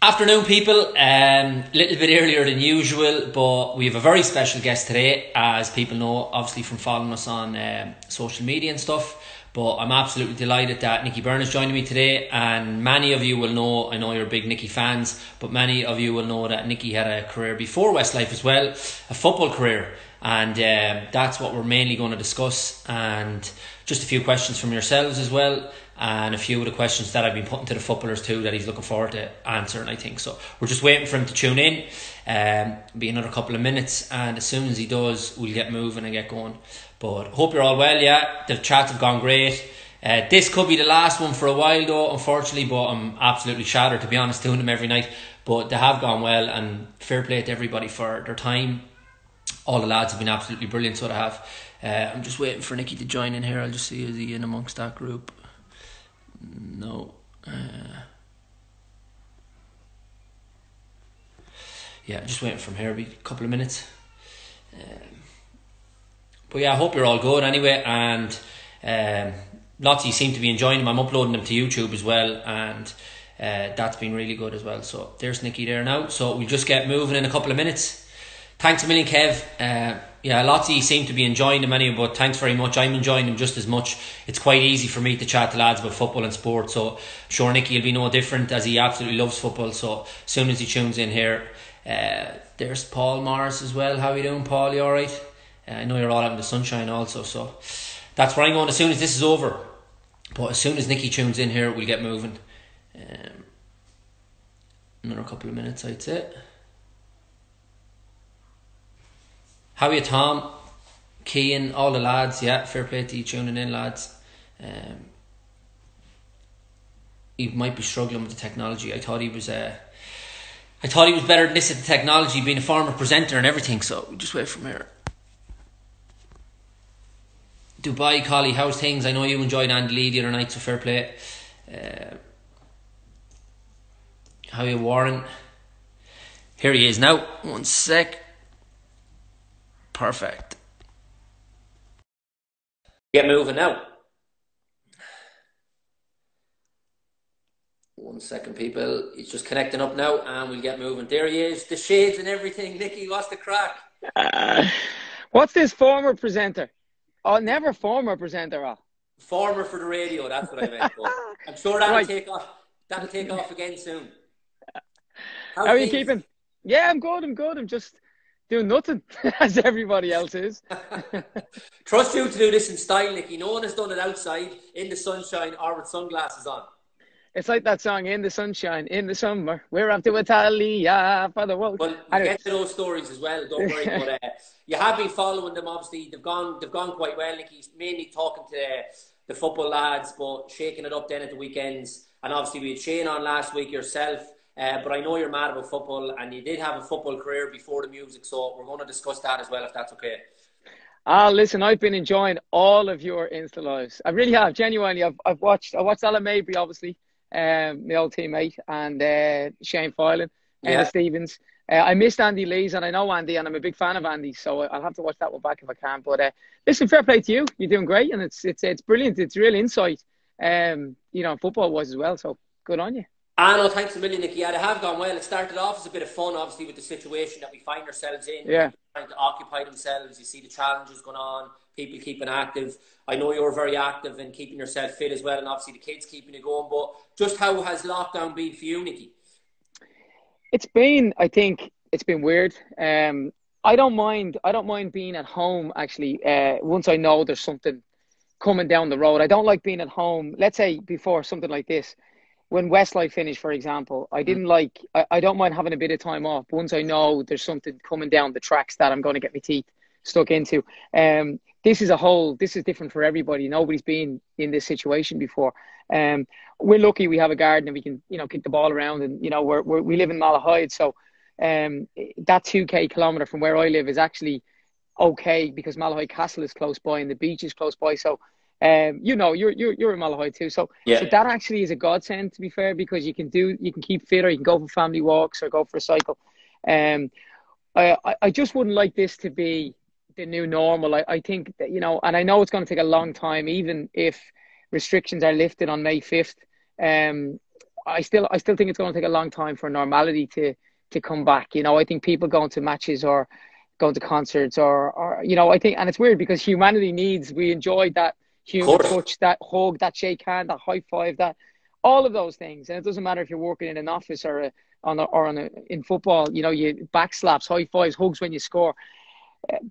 Afternoon, people. Little bit earlier than usual, but we have a very special guest today, as people know, obviously from following us on social media and stuff. But I'm absolutely delighted that Nicky Byrne is joining me today, and many of you will know, I know you're big Nicky fans, but many of you will know that Nicky had a career before Westlife as well, a football career, and that's what we're mainly going to discuss, and just a few questions from yourselves as well, and a few of the questions that I've been putting to the footballers too that he's looking forward to answering, I think. So we're just waiting for him to tune in. Be another couple of minutes, and as soon as he does, we'll get moving and get going. But hope you're all well. Yeah, the chats have gone great. This could be the last one for a while though, unfortunately, but I'm absolutely shattered, to be honest, doing them every night. But they have gone well, and fair play to everybody for their time. All the lads have been absolutely brilliant, so they have. I'm just waiting for Nicky to join in here. I'll just see, is he in amongst that group? No. Yeah, just waiting from here. Be a couple of minutes. But yeah, I hope you're all good anyway, and lots of you seem to be enjoying them. I'm uploading them to YouTube as well, and that's been really good as well. So there's Nicky there now. So we'll just get moving in a couple of minutes. Thanks a million, Kev. Yeah, lots of you seem to be enjoying them anyway, but thanks very much. I'm enjoying them just as much. It's quite easy for me to chat to lads about football and sport, so I'm sure Nicky will be no different, as he absolutely loves football. So as soon as he tunes in here, there's Paul Morris as well. How are you doing, Paul? You alright? I know you're all out in the sunshine also, so that's where I'm going as soon as this is over. But as soon as Nicky tunes in here, we'll get moving. Another couple of minutes, I'd say. How are you, Tom? Kean, all the lads? Yeah, fair play to you tuning in, lads. He might be struggling with the technology. I thought he was better than this at the technology, being a former presenter and everything. So we just wait from here. Dubai, Cawley, how's things? I know you enjoyed Andy Lee the other night, so fair play. How are you, Warren? Here he is now. One sec. Perfect. Get moving now. One second, people. He's just connecting up now, and we'll get moving. There he is. The shades and everything. Nicky, what's the crack? What's this former presenter? Oh, never former presenter. Oh. Former for the radio, that's what I meant. I'm sure that'll take off. That'll take off again soon. How are you keeping? Yeah, I'm good. I'm just doing nothing, as everybody else is. Trust you to do this in style, Nicky. No one has done it outside, in the sunshine, or with sunglasses on. It's like that song, In the Sunshine, in the Summer, we're off to Italia for the world. Well, we'll get to those stories as well, don't worry. But you have been following them, obviously. They've gone quite well, Nicky. Mainly talking to the football lads, but shaking it up then at the weekends. And obviously we had Shane on last week, yourself. But I know you're mad about football, and you did have a football career before the music, so we're going to discuss that as well, if that's okay. Listen, I've been enjoying all of your Insta lives. I really have, genuinely. I watched Alan Mabry, obviously, my old teammate, and Shane Foylan, Emma Stevens. I missed Andy Lee's, and I know Andy, and I'm a big fan of Andy, so I'll have to watch that one back if I can. But listen, fair play to you. You're doing great, and it's brilliant. It's real insight, football wise as well. So good on you. No, thanks a million, Nicky. Yeah, they have gone well. It started off as a bit of fun, obviously, with the situation that we find ourselves in. Yeah. Trying to occupy themselves. You see the challenges going on, people keeping active. I know you're very active and keeping yourself fit as well, and obviously the kids keeping you going. But just how has lockdown been for you, Nicky? I think it's been weird. I don't mind being at home, actually, once I know there's something coming down the road. I don't like being at home, let's say, before something like this. When Westlife finished, for example, I don't mind having a bit of time off. But once I know there's something coming down the tracks that I'm going to get my teeth stuck into. This is different for everybody. Nobody's been in this situation before. We're lucky we have a garden and we can, kick the ball around, and, we live in Malahide. So that 2k kilometre from where I live is actually okay, because Malahide Castle is close by and the beach is close by. So you're in Malahide too, so that actually is a godsend, to be fair, because you can keep fit, or you can go for family walks or go for a cycle. I just wouldn't like this to be the new normal. I think that, and I know it's going to take a long time, even if restrictions are lifted on May 5th. I still think it's going to take a long time for normality to come back. You know, I think people going to matches or going to concerts or you know, I think, and it's weird because humanity needs, we enjoyed that human touch, that hug, that shake hand, that high five, that all of those things. And it doesn't matter if you're working in an office or in football. You know, you back slaps, high fives, hugs when you score.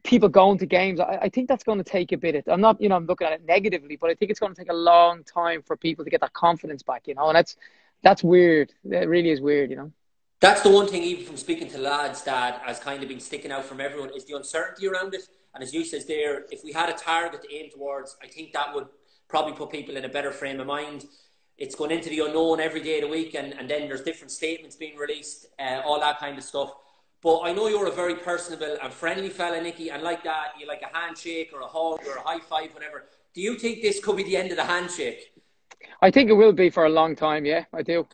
People going to games. I think that's going to take a bit. I'm not, you know, I'm looking at it negatively, but I think it's going to take a long time for people to get that confidence back. You know, and that's weird. It really is weird. You know. That's the one thing, even from speaking to lads, that has kind of been sticking out from everyone, is the uncertainty around it. And as you said there, if we had a target to aim towards, I think that would probably put people in a better frame of mind. It's going into the unknown every day of the week, and then there's different statements being released, all that kind of stuff. But I know you're a very personable and friendly fella, Nicky, and like that, you like a handshake or a hug or a high five, whatever. Do you think this could be the end of the handshake? I think it will be for a long time, yeah, I do.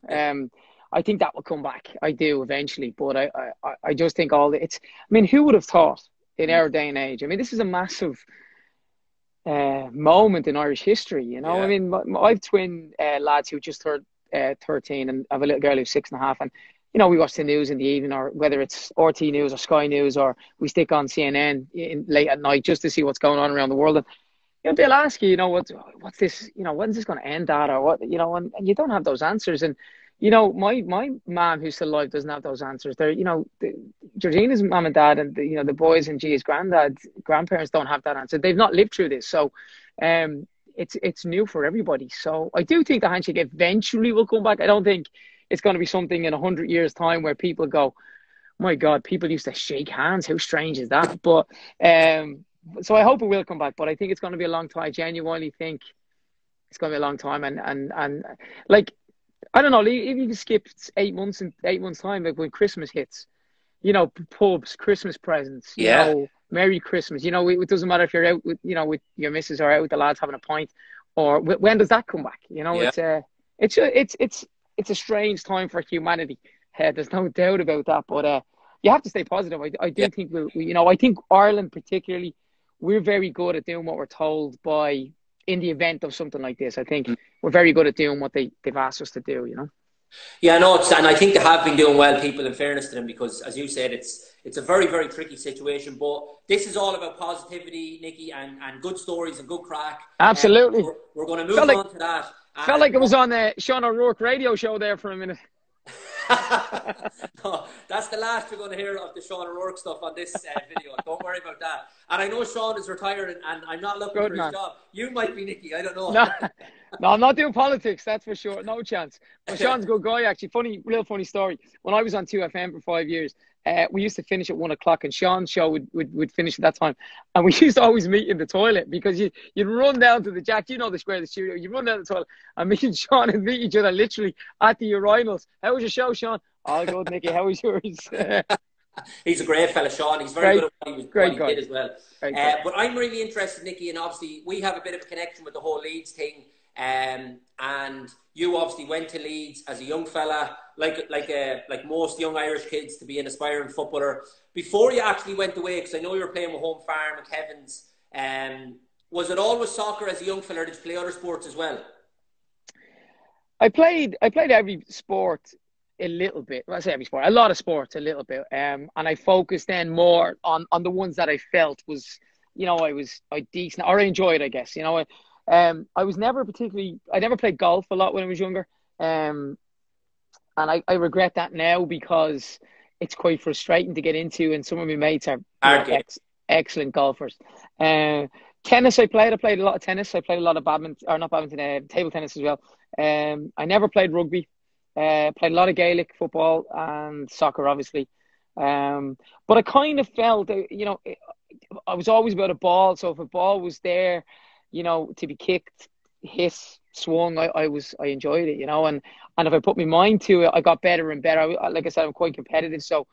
I think that will come back. I do eventually, but I just think I mean, who would have thought in our day and age? I mean, this is a massive moment in Irish history, you know. Yeah. I mean, I've twin lads who just turned 13, and I have a little girl who's 6.5, and you know, we watch the news in the evening, or whether it's RT News or Sky News, or we stick on CNN late at night just to see what's going on around the world. And you know, they'll ask you, you know, what's this? You know, when's this going to end at, or what? You know, and you don't have those answers. And you know, my mom, who's still alive, doesn't have those answers. They're, you know, Georgina's mom and dad, and you know, the boys and G's grandparents don't have that answer. They've not lived through this, so it's new for everybody. So I do think the handshake eventually will come back. I don't think it's going to be something in 100 years' time where people go, my God, people used to shake hands. How strange is that? But so I hope it will come back. But I think it's going to be a long time. I genuinely think it's going to be a long time. And like, I don't know, if you skip 8 months in 8 months' time, like when Christmas hits, you know, pubs, Christmas presents, you know, Merry Christmas. You know, it doesn't matter if you're out with, you know, with your missus or out with the lads having a pint, or when does that come back? You know, it's a strange time for humanity. There's no doubt about that. But you have to stay positive. I do think you know, I think Ireland particularly, we're very good at doing what we're told by, in the event of something like this. I think we're very good at doing what they've asked us to do, you know. Yeah, no, and I think they have been doing well, people, in fairness to them, because as you said, it's a very, very tricky situation. But this is all about positivity, Nicky, and good stories and good crack. Absolutely. We're going to move on to that. Felt like it was on the Sean O'Rourke radio show there for a minute. No, that's the last we're going to hear of the Sean O'Rourke stuff on this video. Don't worry about that. And I know Sean is retired, and I'm not looking for his job. You might be, Nicky. I don't know. No, I'm not doing politics, that's for sure. No chance. But Sean's a good guy, actually. Real funny story. When I was on 2FM for 5 years, we used to finish at 1 o'clock, and Sean's show would finish at that time. And we used to always meet in the toilet, because you'd run down to the Jack, you know, the square of the studio, you'd run down the toilet, and me and Sean would meet each other literally at the urinals. How was your show, Sean? All good, Nicky. How was yours? He's a great fella, Sean. He's very good at what he did as well. But I'm really interested, Nicky, and obviously we have a bit of a connection with the whole Leeds thing. And you obviously went to Leeds as a young fella, like most young Irish kids, to be an aspiring footballer. Before you actually went away, because I know you were playing with Home Farm and Kevin's, was it always soccer as a young fella, or did you play other sports as well? I played every sport a little bit. Well, I say every sport, a lot of sports a little bit. And I focused then more on the ones that I felt was, you know, I decent, or I enjoyed, I guess, you know. I was never I never played golf a lot when I was younger. And I regret that now, because it's quite frustrating to get into, and some of my mates are excellent golfers. Tennis, I played a lot of tennis. I played a lot of table tennis as well. I never played rugby. Played a lot of Gaelic football and soccer, obviously. But I kind of felt, you know, I was always about a ball. So if a ball was there, you know, to be kicked, hit, swung, I enjoyed it, you know. And if I put my mind to it, I got better and better. Like I said, I'm quite competitive, so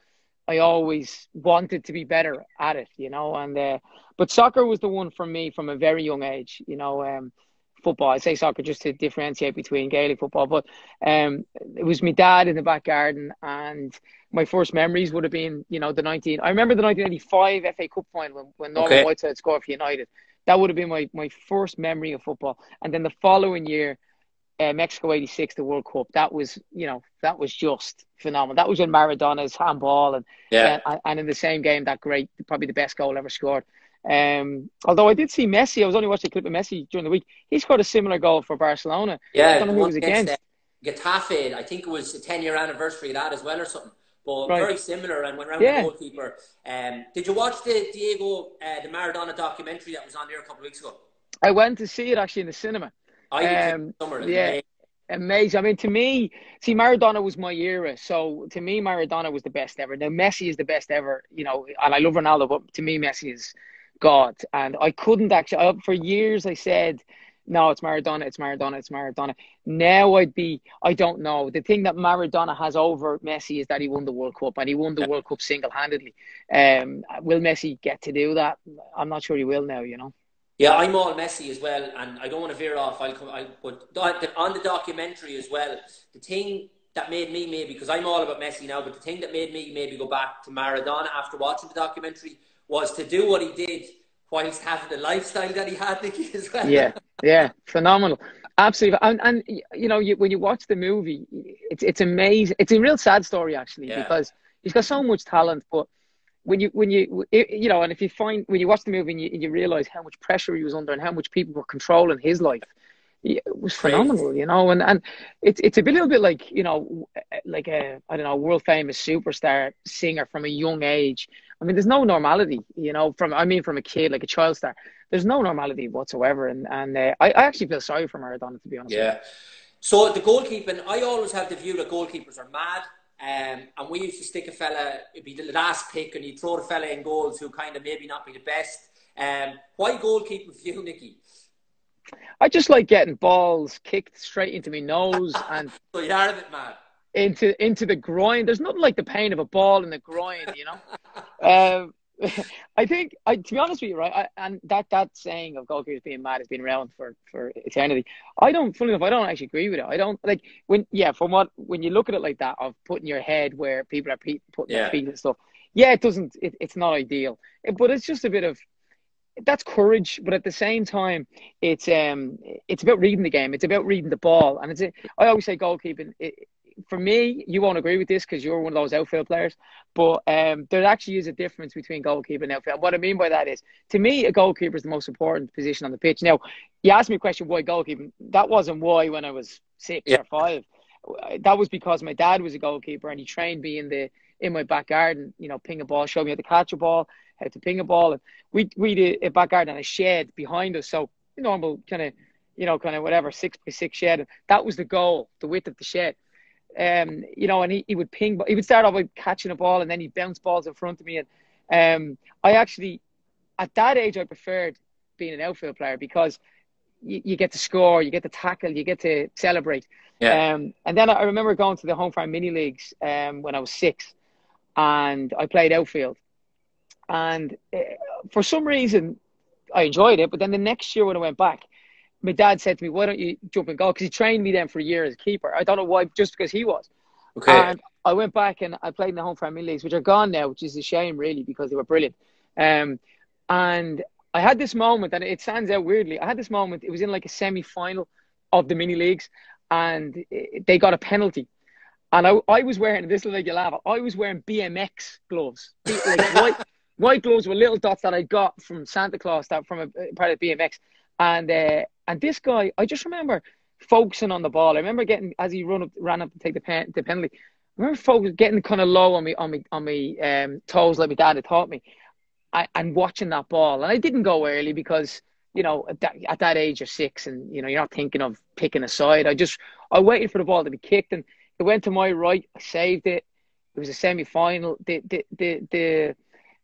I always wanted to be better at it, you know. And but soccer was the one for me from a very young age, you know. Football, I say soccer just to differentiate between Gaelic football, but it was my dad in the back garden, and my first memories would have been, you know, I remember the 1985 FA Cup final when Norman Whiteside scored for United. That would have been my first memory of football. And then the following year, Mexico '86, the World Cup. That was, that was just phenomenal. That was when Maradona's handball and in the same game, that great, probably the best goal ever scored. Although I did see Messi, I was only watching a clip of Messi during the week. He scored a similar goal for Barcelona. I don't know who it was against. Getafe, I think it was a 10-year anniversary of that as well or something. But Right. very similar, and went round the goalkeeper. Did you watch the Maradona documentary that was on there a couple of weeks ago? I went to see it actually in the cinema. Amazing. I mean, to me, see, Maradona was my era. So to me, Maradona was the best ever. Now, Messi is the best ever, and I love Ronaldo, but to me, Messi is God. And I couldn't actually, for years I said, no, it's Maradona, it's Maradona, it's Maradona. Now I don't know. The thing that Maradona has over Messi is that he won the World Cup, and he won the World Cup single-handedly. Will Messi get to do that? I'm not sure he will now, Yeah, I'm all Messi as well, and I don't want to veer off. But on the documentary as well, the thing that made me maybe, because I'm all about Messi now, but the thing that made me maybe go back to Maradona after watching the documentary was to do what he did whilst having the lifestyle that he had, Nicky, as well. Yeah, phenomenal, absolutely. And when you watch the movie, it's amazing. It's a real sad story actually, because he's got so much talent, but when you and if you when you watch the movie and you realize how much pressure he was under and how much people were controlling his life, it was phenomenal, and it's a little bit like, like a, I don't know, world famous superstar singer from a young age. I mean, there's no normality, from a kid, like a child star, there's no normality whatsoever. And I actually feel sorry for Maradona, to be honest. Yeah. So the goalkeeping, I always have the view that goalkeepers are mad. And we used to stick a fella, it'd be the last pick, and you'd throw the fella in goals who kind of maybe not be the best. Why goalkeeping for you, Nicky? I just like getting balls kicked straight into my nose and so you are a bit mad. Into the groin. There's nothing like the pain of a ball in the groin, I think, to be honest with you, right, and that saying of goalkeepers being mad has been around for eternity. Funny enough, I don't actually agree with it. I don't like when you look at it like that, of putting your head where people are putting their feet and stuff. Yeah, it's not ideal, but it's just a bit of, that's courage. But at the same time, it's about reading the game. It's about reading the ball, and I always say goalkeeping. For me, you won't agree with this because you're one of those outfield players, but there actually is a difference between goalkeeper and outfield. What I mean by that is, to me, a goalkeeper is the most important position on the pitch. Now, you asked me a question, why goalkeeping? That wasn't why when I was 6 or 5. That was because my dad was a goalkeeper and he trained me in my back garden, ping a ball, showed me how to catch a ball, how to ping a ball. And we did a back garden and a shed behind us. So normal kind of whatever, 6x6 shed. And that was the goal, the width of the shed. And he would ping, he would start off by catching a ball and then he'd bounce balls in front of me. And I actually, at that age, I preferred being an outfield player because you get to score, you get to tackle, you get to celebrate. And then I remember going to the home farm mini leagues when I was 6, and I played outfield. And for some reason, I enjoyed it. But then the next year when I went back, my dad said to me, why don't you jump and go? Because he trained me then for a year as a keeper. I don't know why, just because he was. Okay. And I went back and I played in the home farm mini leagues, which are gone now, which is a shame, really, because they were brilliant. And I had this moment, and it stands out weirdly. I had this moment, it was in like a semi-final of the mini leagues, and they got a penalty. And I was wearing, this will make you laugh, I was wearing BMX gloves, like white gloves with little dots that I got from Santa Claus, from a part of BMX. And this guy, I just remember focusing on the ball. I remember getting, as he ran up to take the penalty, I remember getting kind of low on my toes like my dad had taught me, and watching that ball. And I didn't go early because, at that age of 6 and, you're not thinking of picking a side. I waited for the ball to be kicked, and it went to my right. I saved it. It was a semi-final. The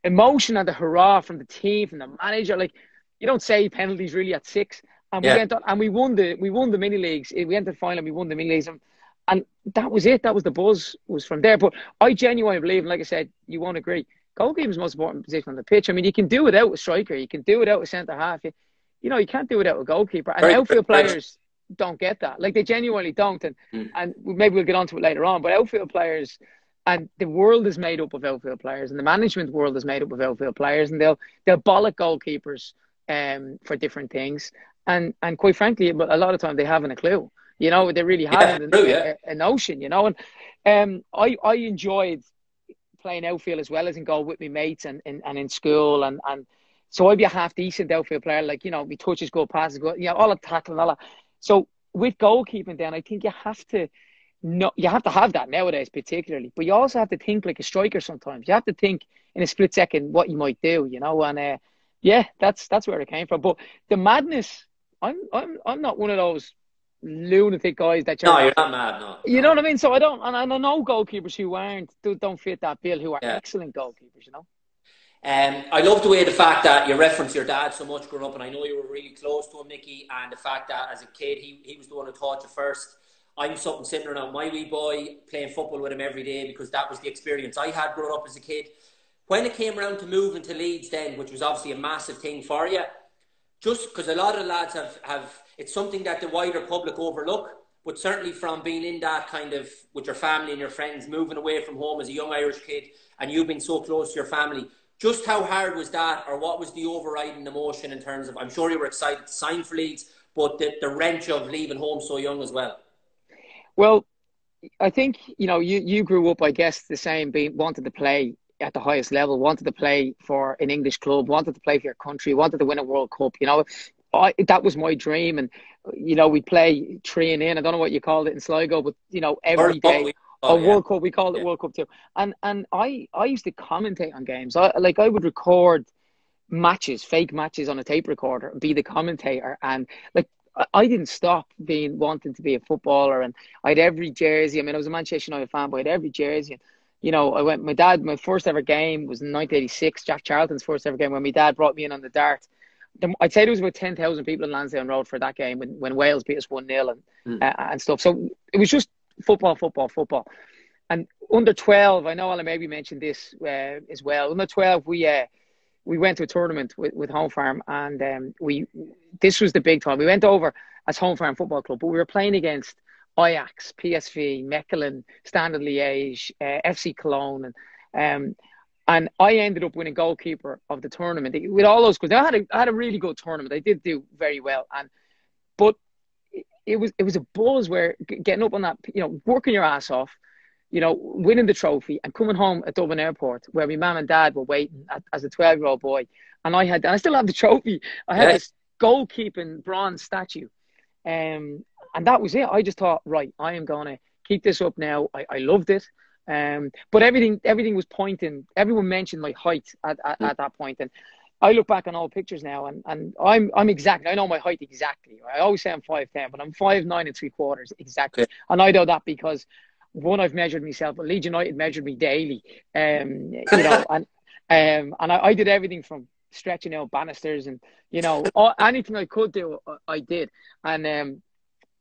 emotion and the hurrah from the team, from the manager, like, you don't save penalties really at 6. And we went on, and we won the mini leagues. We went to the final and we won the mini leagues. And that was it. That was the buzz, was from there. But I genuinely believe, and like I said, you won't agree, goalkeeper is the most important position on the pitch. I mean, you can do it out with striker. You can do it out with centre half. You can't do it out with goalkeeper. And outfield players don't get that. Like, they genuinely don't. And maybe we'll get onto it later on. But outfield players, and the world is made up of outfield players, and the management world is made up of outfield players, and they'll bollock goalkeepers for different things. And quite frankly, a lot of time they haven't a clue. You know, they really Yeah, haven't true, yeah. a notion. You know, and I enjoyed playing outfield as well as in goal with my mates and in school and so I'd be a half decent outfield player, like, you know, me touches go, passes go, you know, all the tackling, all that. So with goalkeeping, then I think you have to no, you have to have that nowadays, particularly. But you also have to think like a striker sometimes. You have to think in a split second what you might do, you know. And yeah, that's where it came from. But the madness, I'm not one of those lunatic guys that No, you're, you're not mad. No, you know no. what I mean. So I don't, and I know goalkeepers who don't fit that bill, who are Yeah. excellent goalkeepers, you know. I love the fact that you reference your dad so much growing up, and I know you were really close to him, Nicky, and the fact that as a kid he was the one who taught you first. I'm something similar now. My wee boy, playing football with him every day because that was the experience I had growing up as a kid. When it came around to moving to Leeds then, which was obviously a massive thing for you, just because a lot of the lads have it's something that the wider public overlook, but certainly from being in that kind of, with your family and your friends, moving away from home as a young Irish kid, and you've been so close to your family, just how hard was that, or what was the overriding emotion in terms of, I'm sure you were excited to sign for Leeds, but the wrench of leaving home so young as well? Well, I think, you know, you grew up, I guess, the same, being wanted to play at the highest level, wanted to play for an English club, wanted to play for your country, wanted to win a World Cup. You know, that was my dream. And, you know, we'd play three and in. I don't know what you called it in Sligo, but, you know, World every Cup, day. oh, A yeah. World Cup, we called it Yeah. World Cup too. And I used to commentate on games. I would record matches, fake matches on a tape recorder and be the commentator. And like, I didn't stop being wanting to be a footballer, and I had every jersey. I mean, I was a Manchester United fan, but I had every jersey. And, you know, I went. My first ever game was in 1986. Jack Charlton's first ever game when my dad brought me in on the dart. I'd say there was about 10,000 people in Lansdowne Road for that game when Wales beat us 1-0 and stuff. So it was just football, football, football. And under 12, I know Alan maybe mentioned this as well. Under 12, we went to a tournament with Home Farm, and this was the big time. We went over as Home Farm Football Club, but we were playing against Ajax, PSV, Mechelen, Standard Liège, FC Cologne, and I ended up winning goalkeeper of the tournament with all those schools. I had a really good tournament. I did do very well, but it was a buzz where getting up on that, you know, working your ass off, you know, winning the trophy and coming home at Dublin Airport where my mum and dad were waiting as a 12-year-old boy. And I still have the trophy. I had this goalkeeping bronze statue. And that was it. I just thought, right, I am going to keep this up now. I loved it. But everything was pointing. Everyone mentioned my height at that point. And I look back on old pictures now, and I'm exactly. I know my height exactly. I always say I'm 5'10", but I'm 5'9" 3/4" exactly. Okay. And I know that because one, I've measured myself, but Leeds United measured me daily. You know, and I did everything from stretching out banisters and, you know, anything I could do, I did. And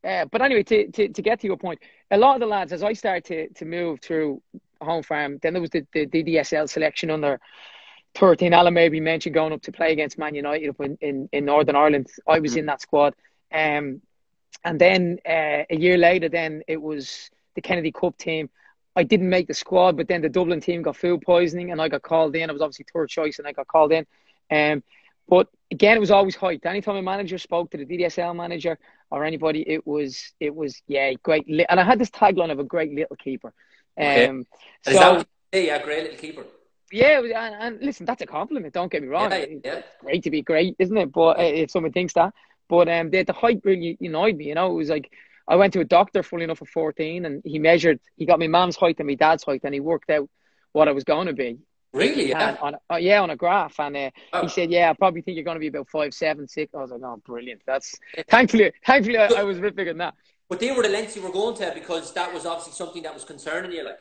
but anyway, to get to your point, a lot of the lads, as I started to move through Home Farm, then there was the DDSL selection under 13. Alan maybe mentioned going up to play against Man United up in Northern Ireland. I was in that squad. And then a year later, then it was the Kennedy Cup team. I didn't make the squad, but then the Dublin team got food poisoning and I got called in. I was obviously third choice and I got called in. But again, it was always height. Anytime a manager spoke to the DDSL manager or anybody, it was yeah, great. And I had this tagline of a great little keeper. Okay. So yeah, great little keeper. Yeah, and listen, that's a compliment. Don't get me wrong. Yeah. It's great to be great, isn't it? But if someone thinks that, but the height really annoyed me. You know, it was like I went to a doctor, funnily enough, at 14, and he got my mom's height and my dad's height, and he worked out what I was going to be. Really? Yeah. On a graph, and Oh. he said, "Yeah, I probably think you're going to be about 5'7", 6." I was like, "Oh, brilliant! That's thankfully I was a bit bigger than that." But they were the lengths you were going to because that was obviously something that was concerning you, like.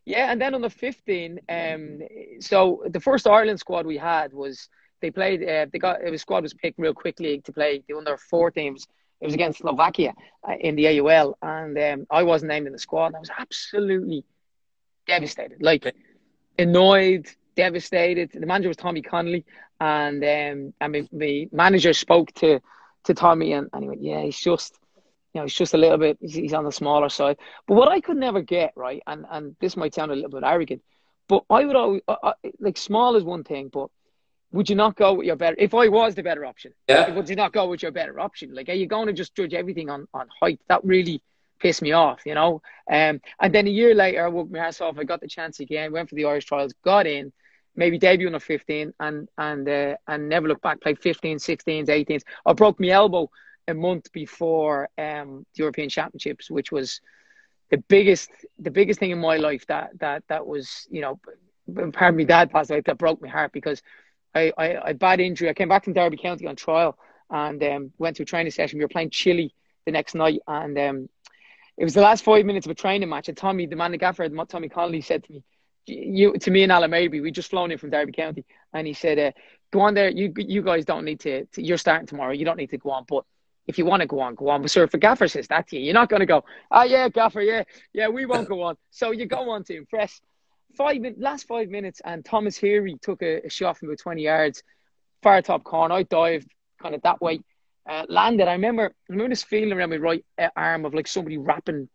Yeah, and then on the 15, so the first Ireland squad we had was they played. Squad was picked real quickly to play the under 14s. It was against Slovakia in the AUL, and I wasn't named in the squad. And I was absolutely devastated, like annoyed, devastated. The manager was Tommy Connolly, and my manager spoke to Tommy, and he went, "Yeah, he's just." You know, he's just a little bit, he's on the smaller side. But what I could never get, right, and this might sound a little bit arrogant, but I would always, like, small is one thing, but would you not go with your better? If I was the better option, Yeah. would you not go with your better option? Like, are you going to just judge everything on height? That really pissed me off, you know. And then a year later, I worked my ass off. I got the chance again. Went for the Irish trials, got in, maybe debuting at 15, and never looked back. Played 15, 16s, 18s. I broke my elbow a month before the European Championships, which was the biggest thing in my life. That was, you know, pardon me, dad passed away. That broke my heart because I had bad injury. I came back from Derby County on trial and went to a training session. We were playing Chile the next night, and it was the last 5 minutes of a training match. And Tommy, the man, the gaffer, Tommy Cawley, said to me, to me and Alan Maybe, we just flown in from Derby County, and he said, "Go on there. You guys don't need to. You're starting tomorrow. You don't need to go on, but if you want to go on, go on. But sir, if a gaffer says that to you, you're not going to go, oh yeah, gaffer, yeah, we won't go on. So you go on to impress." Last 5 minutes, and Thomas Heary took a shot from about 20 yards, far top corner. I dived kind of that way, landed. I remember this feeling around my right arm of like somebody wrapping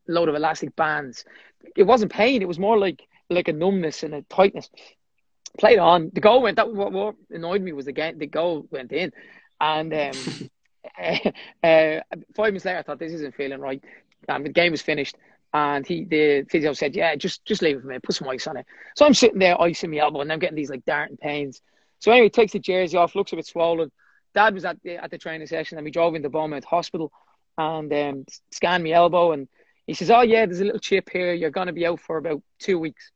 a load of elastic bands. It wasn't pain; it was more like a numbness and a tightness. Played on. The goal went. What annoyed me was the goal went in, and 5 minutes later, I thought, this isn't feeling right. The game was finished. And the physio said, yeah, just leave it for me, put some ice on it. So I'm sitting there icing my elbow, and I'm getting these like darting pains. So anyway, takes the jersey off, looks a bit swollen. Dad was at the training session, and we drove into Beaumont Hospital and scanned my elbow. And he says, oh yeah, there's a little chip here. You're going to be out for about 2 weeks.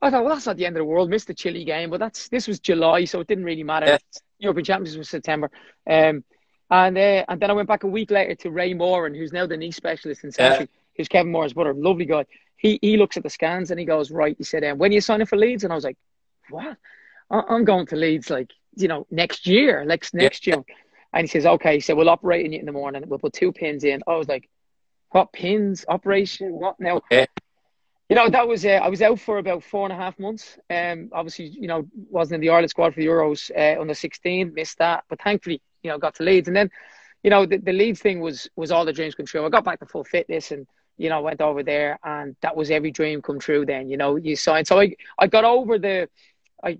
I thought, well, that's not the end of the world. Missed the Chile game, but this was July, so it didn't really matter. Yeah. European Championships was September. And then I went back a week later to Ray Moran, who's now the knee specialist in Century. Yeah. Who's Kevin Moore's brother, lovely guy. He looks at the scans and he goes, right, he said, when are you signing for Leeds? And I was like, what? I'm going to Leeds, like, you know, next year, next June. And he says, okay. He said, we'll operate on you in the morning. We'll put 2 pins in. I was like, what pins? Operation? What now? Yeah. You know, that was, I was out for about 4.5 months. Obviously, you know, wasn't in the Ireland squad for the Euros under 16, missed that. But thankfully, you know, got to Leeds. And then, you know, the Leeds thing was all the dreams come true. I got back to full fitness and, you know, went over there, and that was every dream come true then, you know, you signed. So I got over the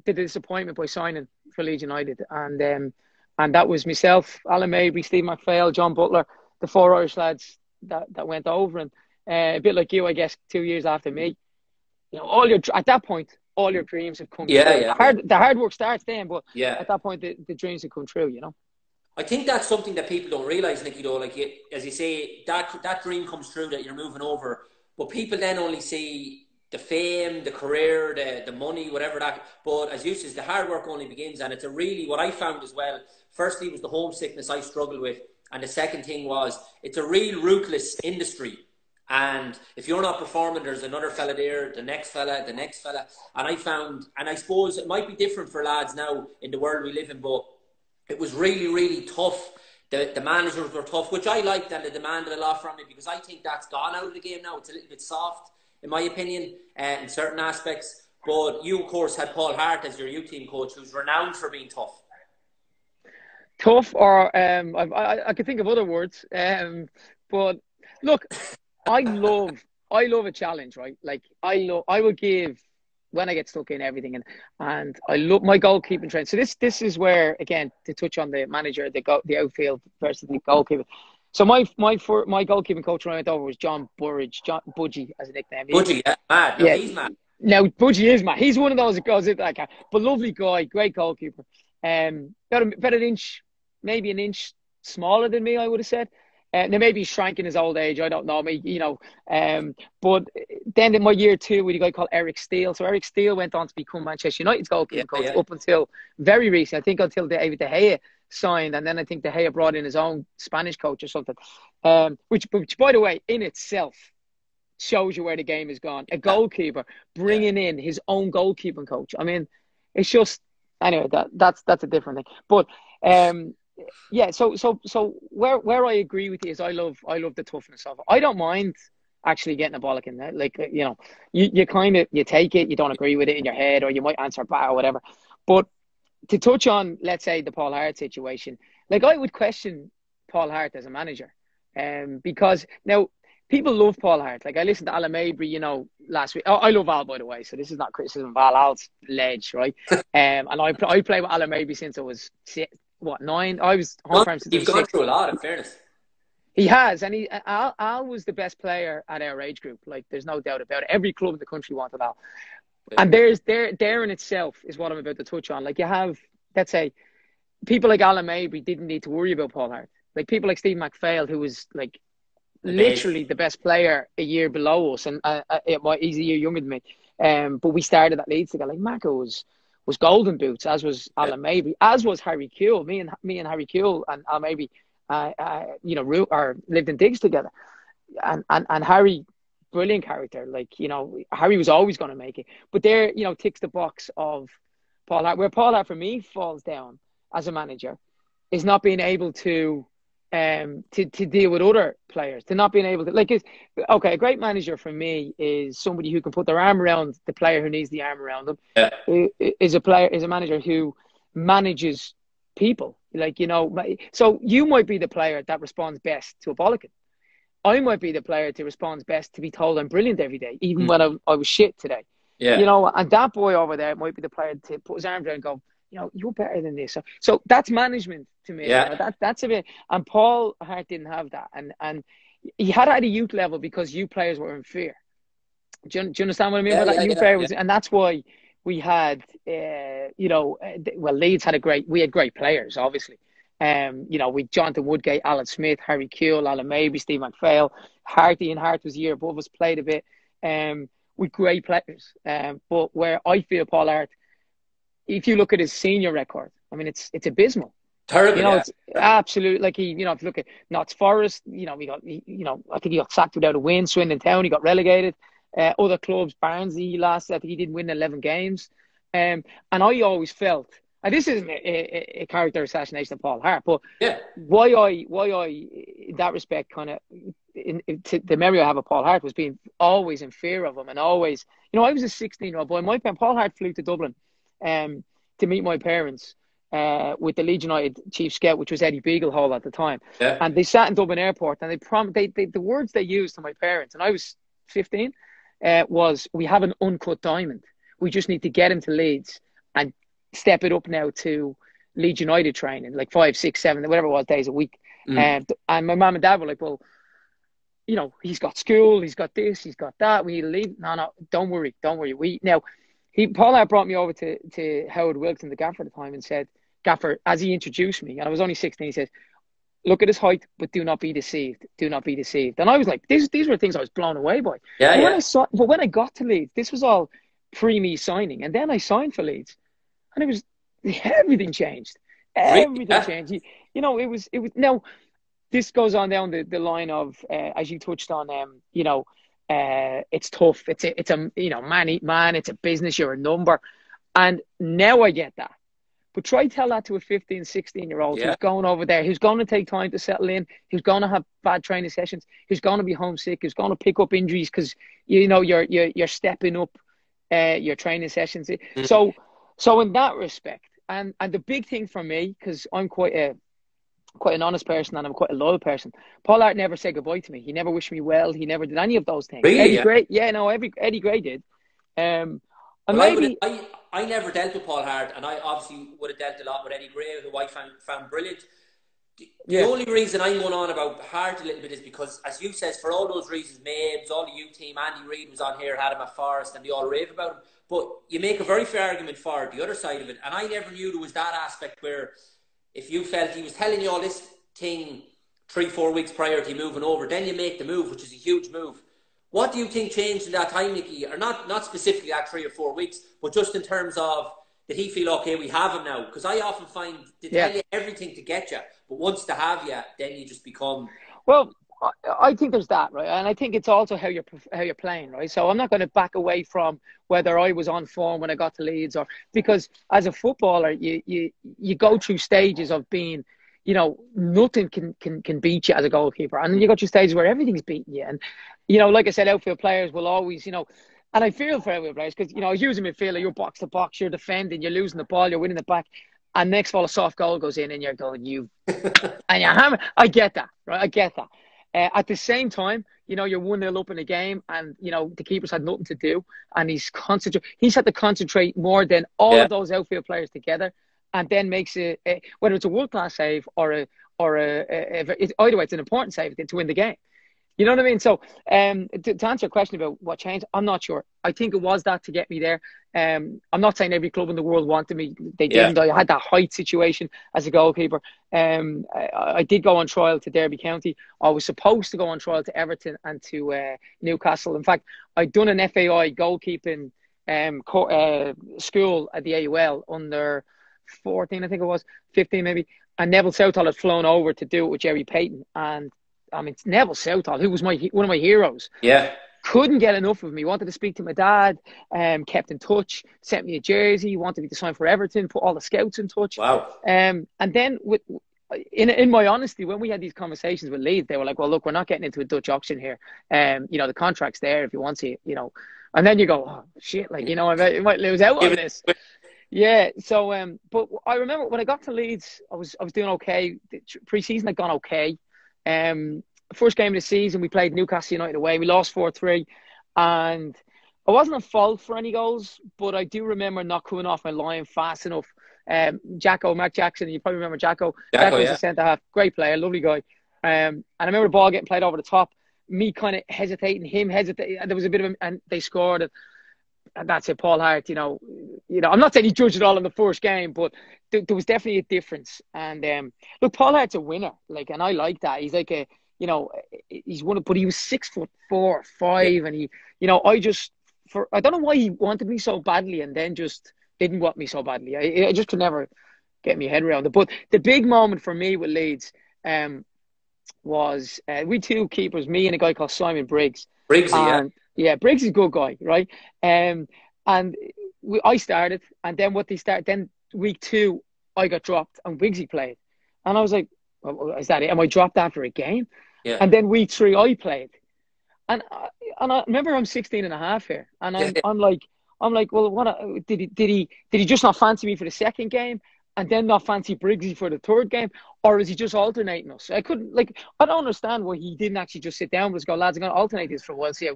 disappointment by signing for Leeds United. And that was myself, Alan Mabry, Steve McPhail, John Butler, the 4 Irish lads that went over. And a bit like you, I guess, 2 years after me, you know, at that point, all your dreams have come true. Yeah. The hard work starts then, but at that point, the dreams have come true, you know. I think that's something that people don't realise, Nicky, though. Like, as you say, that dream comes true that you're moving over. But people then only see the fame, the career, the money, whatever that. But as you said, the hard work only begins. And it's what I found as well, firstly was the homesickness I struggled with. And the second thing was, it's a real ruthless industry. And if you're not performing, there's another fella there, the next fella. And I found, and I suppose it might be different for lads now in the world we live in, but it was really, really tough. The managers were tough, which I liked, and they demanded a lot from me, because I think that's gone out of the game now. It's a little bit soft, in my opinion, in certain aspects. But you, of course, had Paul Hart as your youth team coach, who's renowned for being tough. Tough, or I could think of other words. But look, I love a challenge, right? Like I will give, when I get stuck in everything, and I love my goalkeeping trend. So this is where, again, to touch on the manager, the outfield versus the goalkeeper. So my goalkeeping coach when I went over was John Burridge, Budgie as a nickname. Budgie, mad. No, he's mad. Now Budgie is mad. He's one of those that goes into that guy, but lovely guy, great goalkeeper. About an inch, maybe an inch smaller than me, I would have said. Now maybe he shrank in his old age. I don't know. You know. But then in my year 2 with a guy called Eric Steele. So Eric Steele went on to become Manchester United's goalkeeping coach up until very recent. I think until David De Gea signed, and then I think De Gea brought in his own Spanish coach or something. Which by the way, in itself shows you where the game has gone. A goalkeeper bringing in his own goalkeeping coach. I mean, it's just, anyway, that's a different thing. But yeah, so where I agree with you is I love the toughness of it. I don't mind actually getting a bollocking. Like, you know, you kind of, you take it, you don't agree with it in your head, or you might answer back or whatever. But to touch on, let's say, the Paul Hart situation, like I would question Paul Hart as a manager, because now people love Paul Hart. Like I listened to Alan Mabry, you know, last week. Oh, I love Al, by the way, so this is not criticism of Al. Al's ledge, right? And I played with Alan Mabry since I was 9. I was home farm since I was 6. You've gone through a lot, in fairness. He has, and Al was the best player at our age group. Like, there's no doubt about it. Every club in the country wanted Al. And there in itself is what I'm about to touch on. Like, you have, let's say, people like Alan Mabry didn't need to worry about Paul Hart. Like, people like Steve McPhail, who was, like, literally the best player a year below us, and he's a year younger than me. But we started at Leeds together. Like, Marco was golden boots, as was Alan Mabry, as was Harry Kewell. Me and Harry Kewell and Al Mabry, you know, lived in digs together, and Harry, brilliant character. Like, you know, Harry was always going to make it. But there, you know, ticks the box of Paul Hart. Where Paul Hart for me falls down as a manager is not being able to deal with other players, to not being able to, like, a great manager for me is somebody who can put their arm around the player who needs the arm around them. Is a manager who manages people. Like, you know, so you might be the player that responds best to a bollocking. I might be the player that responds best to be told I'm brilliant every day, even when I was shit today. Yeah. You know, and that boy over there might be the player to put his arm down and go, you know, you're better than this. So that's management to me. Yeah. You know, that's a bit. And Paul Hart didn't have that, and he had it at a youth level because youth players were in fear. Do you understand what I mean? Youth player was, and that's why we had, you know, well, Leeds had we had great players, obviously. You know, with Jonathan Woodgate, Alan Smith, Harry Kewell, Alan Mabry, Steve McPhail, Harty, and Hart was a year above us, played a bit, with great players. But where I feel Paul Hart, if you look at his senior record, I mean, it's abysmal. Terrible. You know, it's absolute. Like, he, you know, if you look at Notts Forest, you know, I think he got sacked without a win. Swindon Town, he got relegated. Other clubs, Barnsley, I think he didn't win 11 games. And I always felt, and this isn't a character assassination of Paul Hart, but why I in that respect kind of, the memory I have of Paul Hart was being always in fear of him, and always, you know, I was a 16-year-old boy. Paul Hart flew to Dublin to meet my parents with the Leeds United chief scout, which was Eddie Beaglehole at the time. Yeah. And they sat in Dublin Airport, and the words they used to my parents, and I was 15, was, we have an uncut diamond. We just need to get him to Leeds and step it up now to Leeds United training, like 5, 6, 7, whatever it was, days a week. And my mum and dad were like, well, you know, he's got school, he's got this, he's got that. We need to leave. No, don't worry. Paul Hart brought me over to Howard Wilkson, the gaffer at the time, and said, Gaffer, as he introduced me, and I was only 16, he said, look at his height, but do not be deceived. Do not be deceived. And I was like, these were things I was blown away by. But when I got to Leeds, this was all pre-me signing. And then I signed for Leeds. And everything changed. Everything changed. You know, it was now, this goes on down the line of, as you touched on, you know, it's tough. It's a you know, man, it's a business, you're a number. And now I get that. But try tell that to a 15, 16-year-old who's going over there, who's going to take time to settle in, who's going to have bad training sessions, who's going to be homesick, who's going to pick up injuries because, you know, you're stepping up your training sessions. So in that respect, and the big thing for me, because I'm quite an honest person and I'm quite a loyal person, Paul Hart never said goodbye to me. He never wished me well. He never did any of those things. Really? Eddie Gray did. And well, maybe I never dealt with Paul Hart, and I obviously would have dealt a lot with Eddie Gray, who I found brilliant. The only reason I'm going on about Hart a little bit is because, as you says, for all those reasons, Mabes, all the U team, Andy Reid was on here, had him at Forest, and they all rave about him. But you make a very fair argument for the other side of it, and I never knew there was that aspect where, if you felt he was telling you all this thing 3-4 weeks prior to you moving over, then you make the move, which is a huge move. What do you think changed in that time, Nicky? Or not specifically that 3 or 4 weeks, but just in terms of, did he feel, okay, we have him now? Because I often find they tell you everything to get you, but once they have you, then you just become... Well, I think there's that, right? And I think it's also how you're playing, right? So I'm not going to back away from whether I was on form when I got to Leeds, or because as a footballer, you go through stages of being, you know, nothing can beat you as a goalkeeper, and then you go through stages where everything's beating you. And, you know, like I said, outfield players will always, you know, and I feel for outfield players because, you know, as a midfielder, you're box to box, you're defending, you're losing the ball, you're winning the back, and next of all, a soft goal goes in, and you're going, and you're hammering. I get that, right? I get that. At the same time, you're 1-0 up in a game, and the keeper's had nothing to do, and he's had to concentrate more than all of those outfield players together, and then makes it whether it's a world class save or either way, it's an important save to win the game. You know what I mean? So, to answer your question about what changed, I'm not sure. I think it was that to get me there. I'm not saying every club in the world wanted me. They didn't. I had that height situation as a goalkeeper. I did go on trial to Derby County. I was supposed to go on trial to Everton and to Newcastle. In fact, I'd done an FAI goalkeeping school at the AUL under 14, I think it was, 15 maybe. And Neville Southall had flown over to do it with Jerry Payton. And I mean, Neville Southall, who was one of my heroes. Yeah. Couldn't get enough of me. Wanted to speak to my dad. Kept in touch. Sent me a jersey. Wanted me to sign for Everton. Put all the scouts in touch. Wow. And then, in my honesty, when we had these conversations with Leeds, they were like, "Well, look, we're not getting into a Dutch auction here. The contract's there if you want to, And then you go, "Oh shit!" Like, I might lose out on this. Yeah. So, but I remember when I got to Leeds, I was doing okay. Pre-season had gone okay. First game of the season, we played Newcastle United away. We lost 4-3, and I wasn't at fault for any goals, but I do remember not coming off my line fast enough. Mark Jackson, you probably remember Jacko. Jacko was a centre half, great player, lovely guy. And I remember the ball getting played over the top, me kind of hesitating, him hesitating, and there was a bit of and they scored. And that's it, Paul Hart. I'm not saying he judged it all in the first game, but there was definitely a difference. And look, Paul Hart's a winner, and I like that. He's like he's one, but he was 6'4", 5, and he, I don't know why he wanted me so badly, and then just didn't want me so badly. I just could never get my head around it. But the big moment for me with Leeds, was we two keepers, me and a guy called Simon Briggs. Yeah, Briggs is a good guy, right? And I started, and then then week 2, I got dropped, and Wiggsy played. And I was like, well, is that it? Am I dropped after a game? Yeah. And then week 3, I played. And I remember I'm 16 and a half here. And I'm like, well, what did he just not fancy me for the second game? And then not fancy Briggsy for the third game? Or is he just alternating us? I don't understand why he didn't actually just sit down and just go, lads, I'm going to alternate this for a while. See how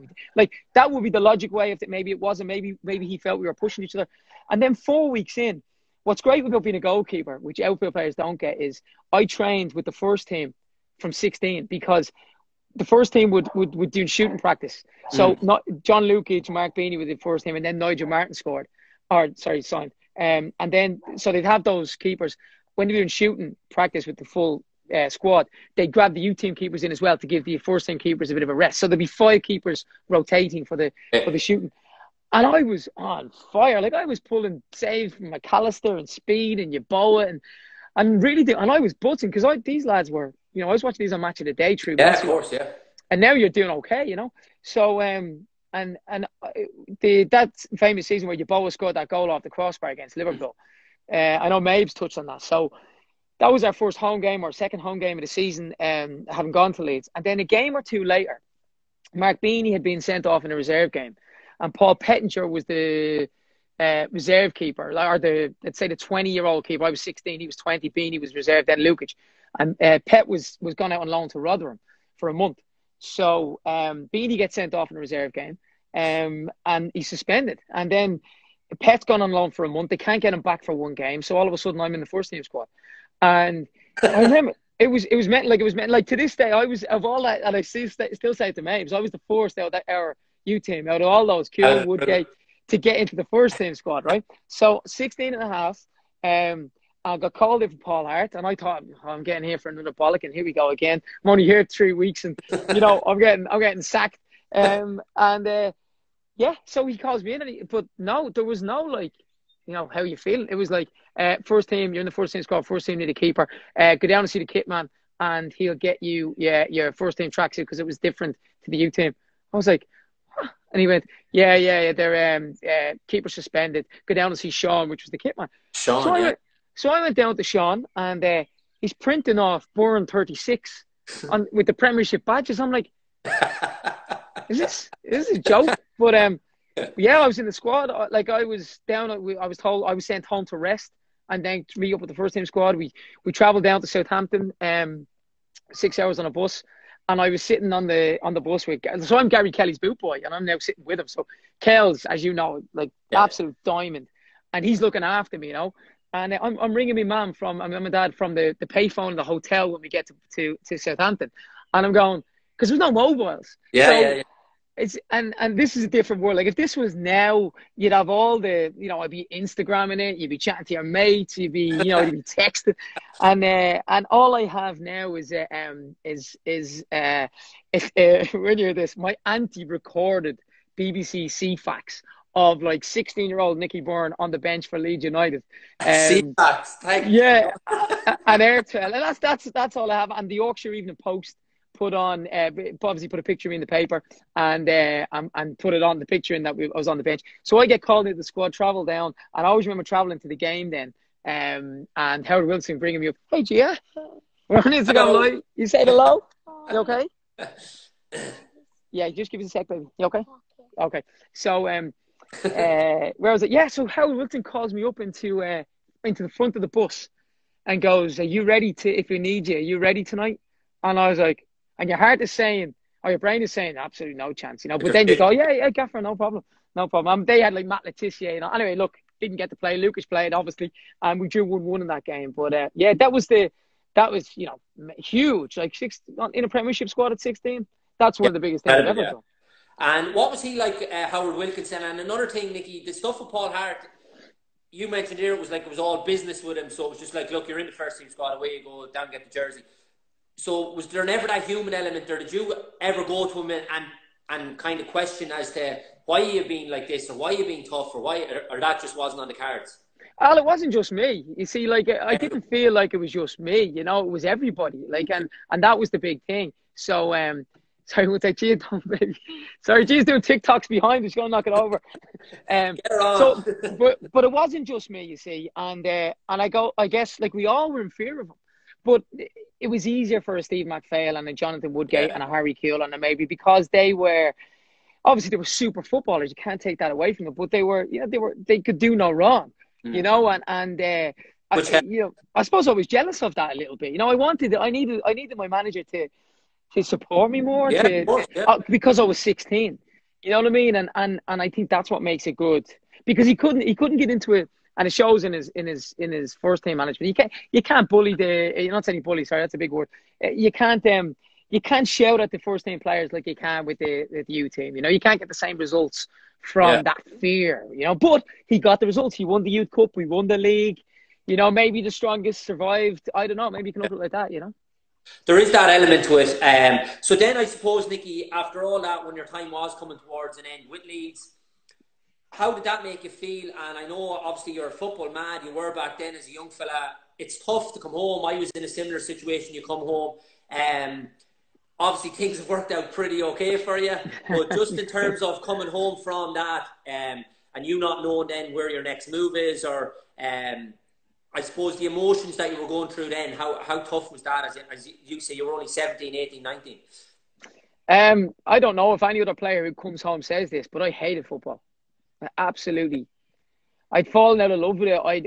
that would be the logic way. If maybe it wasn't, maybe he felt we were pushing each other. And then 4 weeks in, what's great about being a goalkeeper, which outfield players don't get, is I trained with the first team from 16, because the first team would do shooting practice. So not John Lukic, Mark Beanie with the first team, and then Nigel Martin signed. And then, so they'd have those keepers. When they're doing shooting practice with the full squad, they grab the youth team keepers in as well to give the first team keepers a bit of a rest. So there'd be 5 keepers rotating for the shooting. And I was on fire. I was pulling saves from McAllister and Speed and Yeboah and really and I was buzzing, because these lads were, I was watching these on Match of the Day 3 months ago. Of course, yeah. And now you're doing okay, So, that famous season where Yeboah scored that goal off the crossbar against Liverpool, I know Mabes touched on that. So that was our first home game, or second home game of the season, having gone to Leeds. And then a game or two later, Mark Beanie had been sent off in a reserve game, and Paul Pettinger was the reserve keeper, or let's say the 20-year-old keeper. I was 16, he was 20. Beanie was reserve, then Lukic, and Pet was gone out on loan to Rotherham for a month. So Beanie gets sent off in a reserve game, and he's suspended. And then Pet's gone on loan for a month. They can't get him back for one game. So all of a sudden, I'm in the first team squad. And I remember it was meant to this day. I was, of all that, and I still say it to Mabes, I was the first out of our youth team, out of all those, Keelan Woodgate, to get into the first team squad, right? So 16 and a half, I got called in for Paul Hart, and I thought, I'm getting here for another bollock, and here we go again. I'm only here 3 weeks, and I'm getting sacked. Yeah, so he calls me in, but no, there was no how you feel. It was like, first team, you're in the first team squad, first team need a keeper. Go down and see the kit man, and he'll get you your first team tracksuit, because it was different to the youth team. I was like, huh. And he went, yeah, they're keeper suspended. Go down and see Sean, which was the kit man. So I went down to Sean, and he's printing off Burn 36 with the Premiership badges. I'm like, is this a joke? But yeah, I was in the squad. I was down. I was told I was sent home to rest, and then to meet up with the first team squad. We travelled down to Southampton, 6 hours on a bus, And I was sitting on the bus with, so I'm Gary Kelly's boot boy, and I'm now sitting with him. So Kel's, as you know, like absolute diamond, and he's looking after me, you know. And I'm ringing my mum from, my dad from the payphone in the hotel when we get to Southampton, and I'm going, because there's no mobiles. It's and this is a different world. Like if this was now, you'd have all the, you know, I'd be Instagramming it, you'd be chatting to your mates, you'd be, you know, you'd be texting, and all I have now is when you're this, my auntie recorded BBC CFAX of like 16-year-old Nicky Byrne on the bench for Leeds United. CFAX, thank you. Yeah, and Airtel, and that's all I have. And the Yorkshire Evening Post put on, obviously put a picture of me in the paper, and put it on the picture in that I was on the bench. So I get called into the squad, travel down, and I always remember traveling to the game then, and Howard Wilson bringing me up. Hey, Gia, we're on Instagram Live. You say hello? You okay? Yeah, just give us a sec, baby. You okay? Okay. So, where was it? Yeah, so Howard Wilson calls me up into the front of the bus and goes, "Are you ready if we need you? Are you ready tonight?" And I was like, and your heart is saying, or your brain is saying, absolutely no chance, you know. But then you go, yeah, Gaffer, no problem. They had like Matt Letizia, you know. Anyway, look, didn't get to play. Lucas played, obviously, and we drew 1-1 in that game. But yeah, that was you know, huge. Like in a Premiership squad at 16, that's one of the biggest things I've ever done. And what was he like, Howard Wilkinson? And another thing, Nicky, the stuff with Paul Hart, you mentioned here, it was all business with him. So it was just like, look, you're in the first team squad, away you go, down get the jersey. So was there never that human element, or did you ever go to him and kind of question as to why are you being like this, or why are you being tough, or why, or that just wasn't on the cards? Well, it wasn't just me. You see, like I didn't feel like it was just me. You know, it was everybody. Like, and that was the big thing. So, sorry, we'll take Gia down, baby. Sorry, Gia's doing TikToks behind us. She's gonna knock it over. Get her on. So, but it wasn't just me. You see, and I guess like we all were in fear of him, but it was easier for a Steve McPhail and a Jonathan Woodgate and a Harry Kewell and maybe because they were super footballers. You can't take that away from them, but they could do no wrong, you know. I suppose I was jealous of that a little bit. You know, I needed my manager to support me more, because I was 16. You know what I mean? And I think that's what makes it good, because he couldn't get into it. And it shows in his first team management. You can't bully you're not saying bully, sorry, that's a big word. You can't shout at the first team players like you can with the U team. You know, you can't get the same results from that fear, you know. But he got the results. He won the Youth Cup, we won the league. You know, maybe the strongest survived. I don't know, maybe you can look at it like that, you know. There is that element to it. So then I suppose, Nicky, after all that, when your time was coming towards an end with Leeds, how did that make you feel? And I know, obviously, you're football mad. You were back then as a young fella. It's tough to come home. I was in a similar situation. You come home. Obviously, things have worked out pretty okay for you. But just in terms of coming home from that, and you not knowing then where your next move is, or I suppose the emotions that you were going through then, how tough was that? As you say, you were only 17, 18, 19. I don't know if any other player who comes home says this, but I hated football. Absolutely. I'd fallen out of love with it. I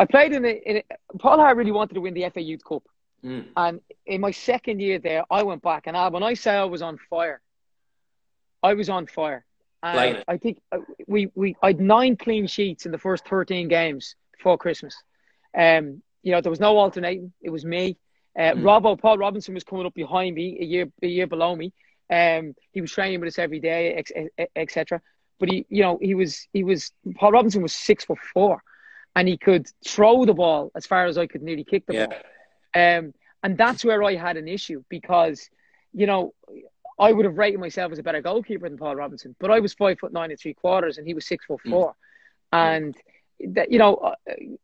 played in it. Paul Hart really wanted to win the FA Youth Cup. And in my second year there, I went back, and when I say I was on fire, I was on fire. And I think I had 9 clean sheets in the first 13 games before Christmas. You know, there was no alternating. It was me. Paul Robinson was coming up behind me, a year below me. He was training with us every day, etc. But Paul Robinson was 6'4", and he could throw the ball as far as I could nearly kick the ball. And that's where I had an issue, because, you know, I would have rated myself as a better goalkeeper than Paul Robinson, but I was 5'9"3/4, and he was 6'4", and that, you know,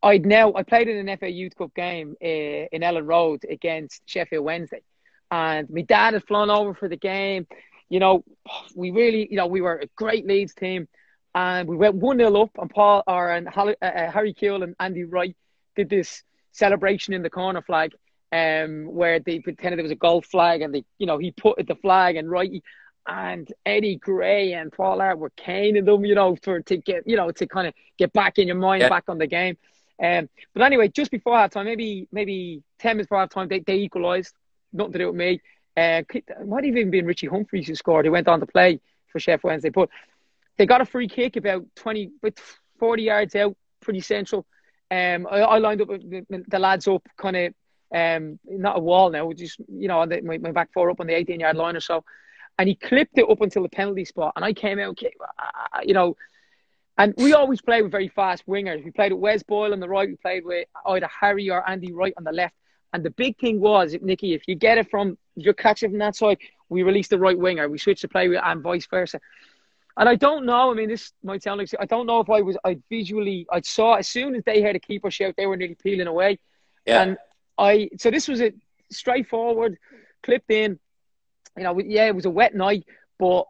I played in an FA Youth Cup game in Ellen Road against Sheffield Wednesday. And my dad had flown over for the game. You know, we were a great Leeds team. And we went 1-0 up, and Harry Kewell and Andy Wright did this celebration in the corner flag, where they pretended there was a golf flag, and he put the flag, and Wright and Eddie Gray and Paul Hart were caning them, you know, to kind of get back in your mind, back on the game. But anyway, just before halftime, maybe 10 minutes before halftime, they equalised. Nothing to do with me. It might have even been Richie Humphries who scored. He went on to play for Sheffield Wednesday. But they got a free kick about 40 yards out, pretty central. I lined up the lads up kind of, not a wall now, just, on my back four up on the 18-yard line or so. And he clipped it up until the penalty spot. And I came out, and we always play with very fast wingers. We played with Wes Boyle on the right. We played with either Harry or Andy Wright on the left. And the big thing was, Nicky, if you catch it from that side, we release the right winger. We switch to play with, and vice versa. And I don't know, I mean, this might sound like, I don't know if I saw, as soon as they heard a keeper shout, they were nearly peeling away. Yeah. And so this was a straightforward, clipped in, it was a wet night, but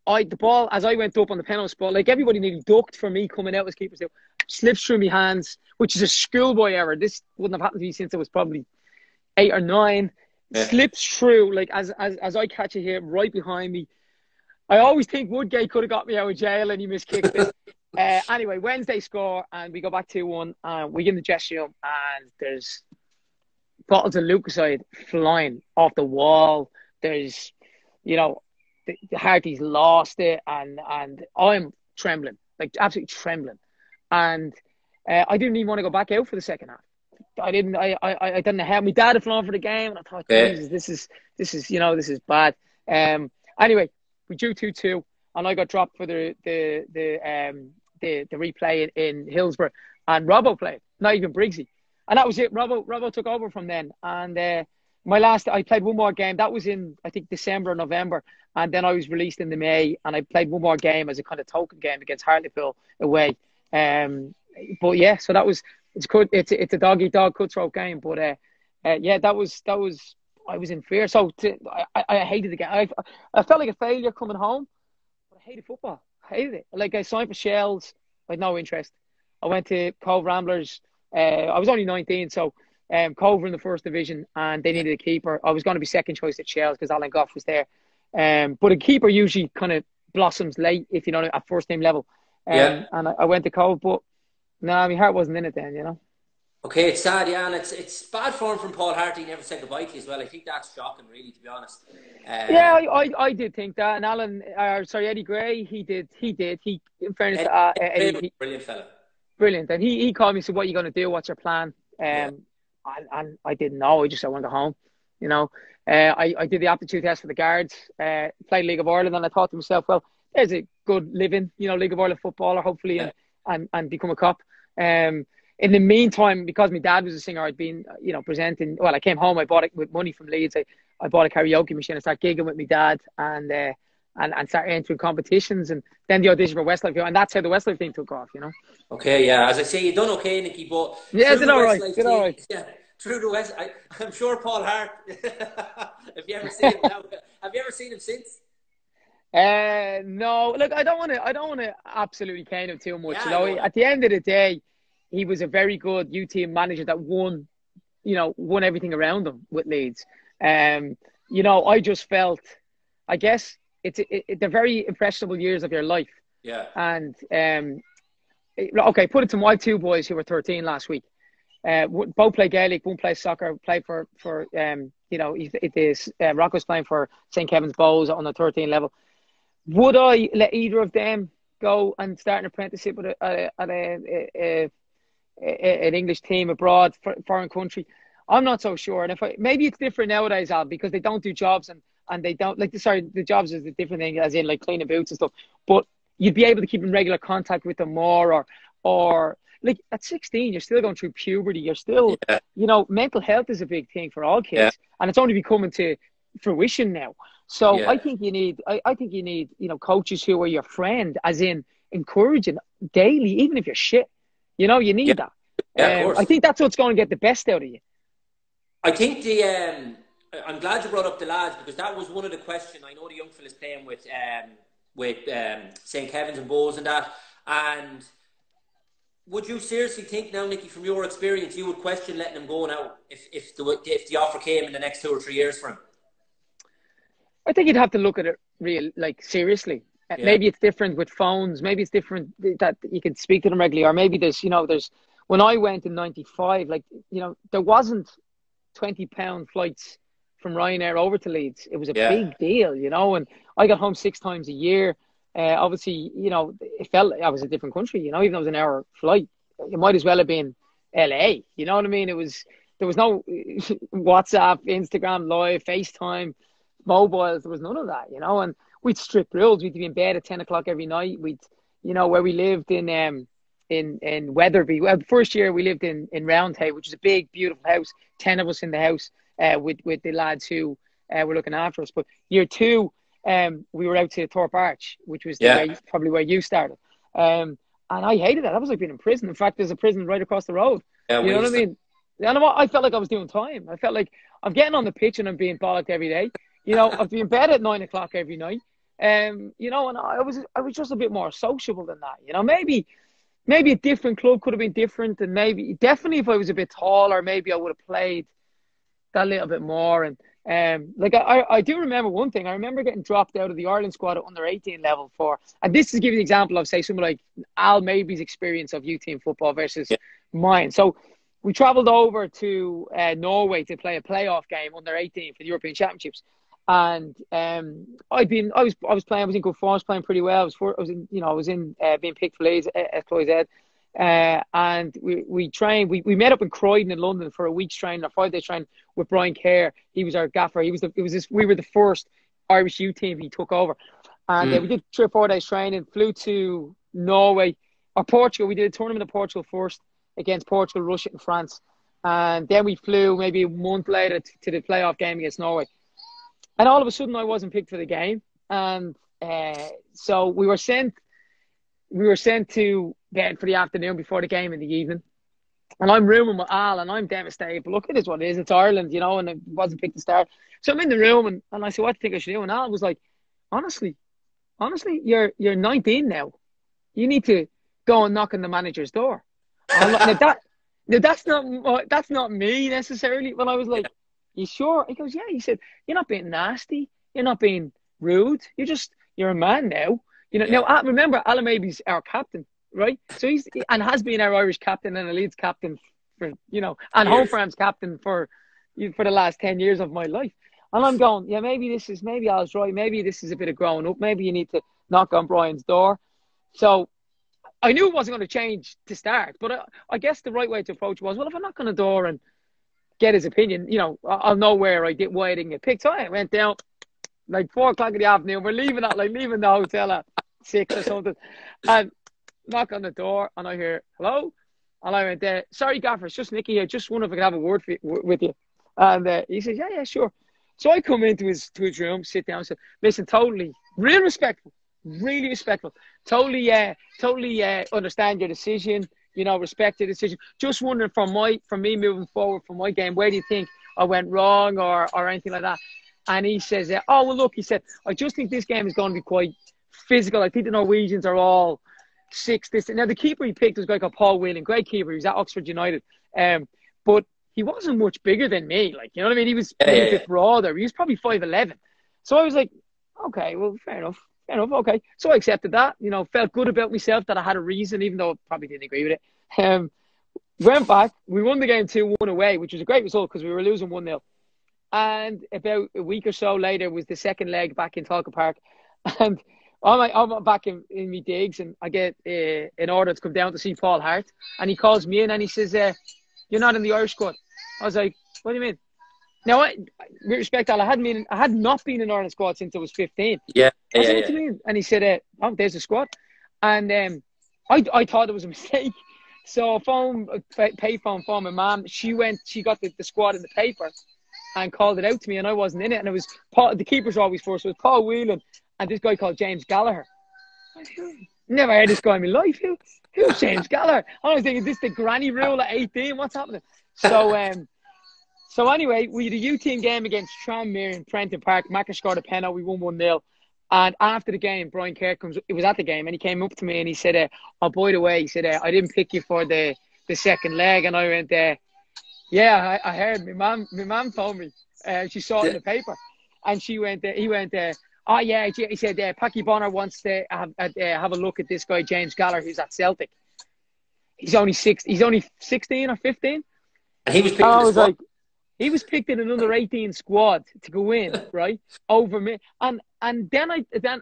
the ball, as I went up on the penalty spot, like everybody nearly ducked for me coming out as keepers do, slips through my hands, which is a schoolboy error. This wouldn't have happened to me since I was probably 8 or 9. Yeah. Slips through, like as I catch it here, right behind me. I always think Woodgate could have got me out of jail and he miskicked it. Anyway, Wednesday score and we go back 2-1 and we get in the dressing room and there's bottles of Lucasade flying off the wall. There's, the Harty's lost it and I'm trembling, like absolutely trembling. And I didn't even want to go back out for the second half. I didn't know how. My dad had flown for the game and I thought, Jesus, this is bad. Anyway, we drew 2-2 and I got dropped for the replay in Hillsborough and Robbo played, not even Briggsy. And that was it. Robbo took over from then. And I played one more game. That was in, I think, December or November. And then I was released in the May and I played one more game as a kind of token game against Hartlepool away. But yeah, so it's a dog-eat-dog cutthroat game. But that was I was in fear. So I hated the game. I felt like a failure coming home. But I hated football. I hated it. Like I signed for Shells. I had no interest. I went to Cove Ramblers. I was only 19, so Cove were in the first division and they needed a keeper. I was going to be second choice at Shells because Alan Goff was there. But a keeper usually kind of blossoms late, if you know, at first team level. And I went to Cove, but no, my heart wasn't in it then, Okay, it's sad, yeah, and it's bad form from Paul Harty. He never said goodbye to you as well. I think that's shocking, really, to be honest. I did think that, and Eddie Gray, he did. In fairness, Eddie, brilliant fella. Brilliant, and he called me and said, "What are you going to do? What's your plan?" And I didn't know. I went to home, I did the aptitude test for the guards, played League of Ireland, and I thought to myself, well, there's a good living, League of Ireland footballer, hopefully, and become a cop. In the meantime, because my dad was a singer, I'd been, presenting. Well, I came home, I bought it with money from Leeds. I bought a karaoke machine. I started gigging with my dad and started entering competitions, and then the audition for Westlife, and that's how the Westlife thing took off, Okay, yeah. As I say, you done okay, Nicky, but yeah, did all right. Yeah, through the West, I'm sure Paul Hart. Have you ever seen him now? Have you ever seen him since? No. Look, I don't want to absolutely cane him too much. At the end of the day, he was a very good UTM manager that won everything around him with Leeds. I just felt, I guess, they're very impressionable years of your life. Yeah. And okay, put it to my two boys who were 13 last week. Both play Gaelic, one plays soccer, play for Rocco's playing for St. Kevin's Bows on the 13 level. Would I let either of them go and start an apprenticeship with an English team abroad, foreign country? I'm not so sure. And maybe it's different nowadays, Al, because they don't do jobs and they don't the jobs is a different thing, as in like cleaning boots and stuff. But you'd be able to keep in regular contact with them more, or like at 16, you're still going through puberty. You're still, mental health is a big thing for all kids, and it's only becoming to fruition now. So I think you need, coaches who are your friend, as in encouraging daily, even if you're shit. You need that. Yeah, of course. I think that's what's going to get the best out of you. I think I'm glad you brought up the lads, because that was one of the questions. I know the young fellas playing with St. Kevin's and Bowes and that. And would you seriously think now, Nicky, from your experience, you would question letting him go now if the offer came in the next 2 or 3 years for him? I think you'd have to look at it seriously. Maybe it's different with phones. Maybe it's different that you can speak to them regularly, or maybe there's when I went in '95, like, you know, there wasn't £20 flights from Ryanair over to Leeds. It was a big deal, you know, and I got home 6 times a year. Obviously, you know, it felt like I was a different country, you know, even though it was an hour flight. It might as well have been LA, you know what I mean? There was no WhatsApp, Instagram Live, FaceTime, mobiles. There was none of that, you know, and we'd strict rules. We'd be in bed at 10 o'clock every night. We'd, you know, where we lived in Wetherby. Well, the first year we lived in Roundhay, which is a big, beautiful house. 10 of us in the house with the lads who were looking after us. But year 2, we were out to Thorpe Arch, which was probably where you started. And I hated that. I was like being in prison. In fact, there's a prison right across the road. Yeah, you know what I mean? And I felt like I was doing time. I felt like I'm getting on the pitch and I'm being bollocked every day. You know, I'd be in bed at 9 o'clock every night. You know, and I was just a bit more sociable than that. You know, maybe a different club could have been different, and definitely if I was a bit taller, maybe I would have played that little bit more. And like I do remember one thing. I remember getting dropped out of the Ireland squad at under 18 level and this is giving an example of, say, someone like Al Maybe's experience of youth team football versus mine. So we travelled over to Norway to play a playoff game under 18 for the European Championships. And I was playing. I was in good form. I was playing pretty well. I was in being picked for Leeds at Cawleys. And we trained. We met up in Croydon in London for a week's training, or 5 days training with Brian Kerr. He was our gaffer. We were the first Irish youth team he took over, and we did 3 or 4 days training. Flew to Norway or Portugal. We did a tournament in Portugal first against Portugal, Russia, and France, and then we flew maybe a month later to the playoff game against Norway. And all of a sudden, I wasn't picked for the game, and so we were sent to bed for the afternoon before the game in the evening. And I'm rooming with Al, and I'm devastated. But look, it is what it is. It's Ireland, you know, and it wasn't picked to start. So I'm in the room, and I said, "What do you think I should do?" And Al was like, "Honestly, you're 19 now. You need to go and knock on the manager's door." I'm like, that's not me necessarily. When I was like, "You sure?" He goes, "Yeah." He said, "You're not being nasty. You're not being rude. You're a man now. You know." Now, remember, Alan Maybe's our captain, right? So has been our Irish captain and a Leeds captain for, you know, and Home Farm's captain for the last 10 years of my life. And I'm going, yeah, maybe I was right. Maybe this is a bit of growing up. Maybe you need to knock on Brian's door. So I knew it wasn't going to change to start, but I guess the right way to approach was, well, if I knock on the door and get his opinion, you know, I'll know why I didn't get picked. So I went down like 4 o'clock in the afternoon. We're leaving the hotel at 6 or something, and knock on the door, and I hear hello, and I went there. "Sorry, Gaffer, it's just Nicky here. Just wonder if I could have a word with you." And he says, "Yeah, sure." So I come into his room, sit down, and say, "Listen, totally, really respectful, totally understand your decision. You know, respect your decision. Just wondering from me moving forward from my game, where do you think I went wrong or anything like that?" And he says, "Oh, well, look," he said, "I just think this game is going to be quite physical. I think the Norwegians are all 6 this." Now, the keeper he picked was a guy called Paul Whelan, great keeper. He was at Oxford United. But he wasn't much bigger than me. Like, you know what I mean? He was a bit broader. He was probably 5'11". So I was like, okay, well, fair enough. Okay. So I accepted that, you know, felt good about myself that I had a reason, even though I probably didn't agree with it. Went back. We won the game 2-1 away, which was a great result because we were losing 1-0. And about a week or so later was the second leg back in Talca Park. And I'm back in my digs, and I get an order to come down to see Paul Hart. And he calls me in and he says, "You're not in the Irish squad." I was like, "What do you mean?" Now, with respect, Al, I had not been in Ireland squad since I was 15. I said, "What do you mean?" And he said, "Oh, there's the squad." And I thought it was a mistake. So I payphone phoned my mum. She got the squad in the paper and called it out to me, and I wasn't in it. And it was the keepers were always first. So it was Paul Whelan and this guy called James Gallagher. Never heard this guy in my life. Who's James Gallagher? I was thinking, this the granny rule at 18? What's happening? So anyway, we had a U team game against Tranmere in Prenton Park. Macca scored a penalty. We won 1-0. And after the game, Brian Kerr was at the game, and he came up to me and he said, "Oh, by the way," he said, "I didn't pick you for the second leg." And I went, "Yeah, I heard. My mum told me. She saw it in the paper." And he went, "Oh, yeah," he said, "Packy Bonner wants to have a look at this guy, James Gallagher, who's at Celtic." He's only 16 or 15. And he was picked And in I the was squad. like, he was picked in an under 18 squad to go in, right? Over me. And then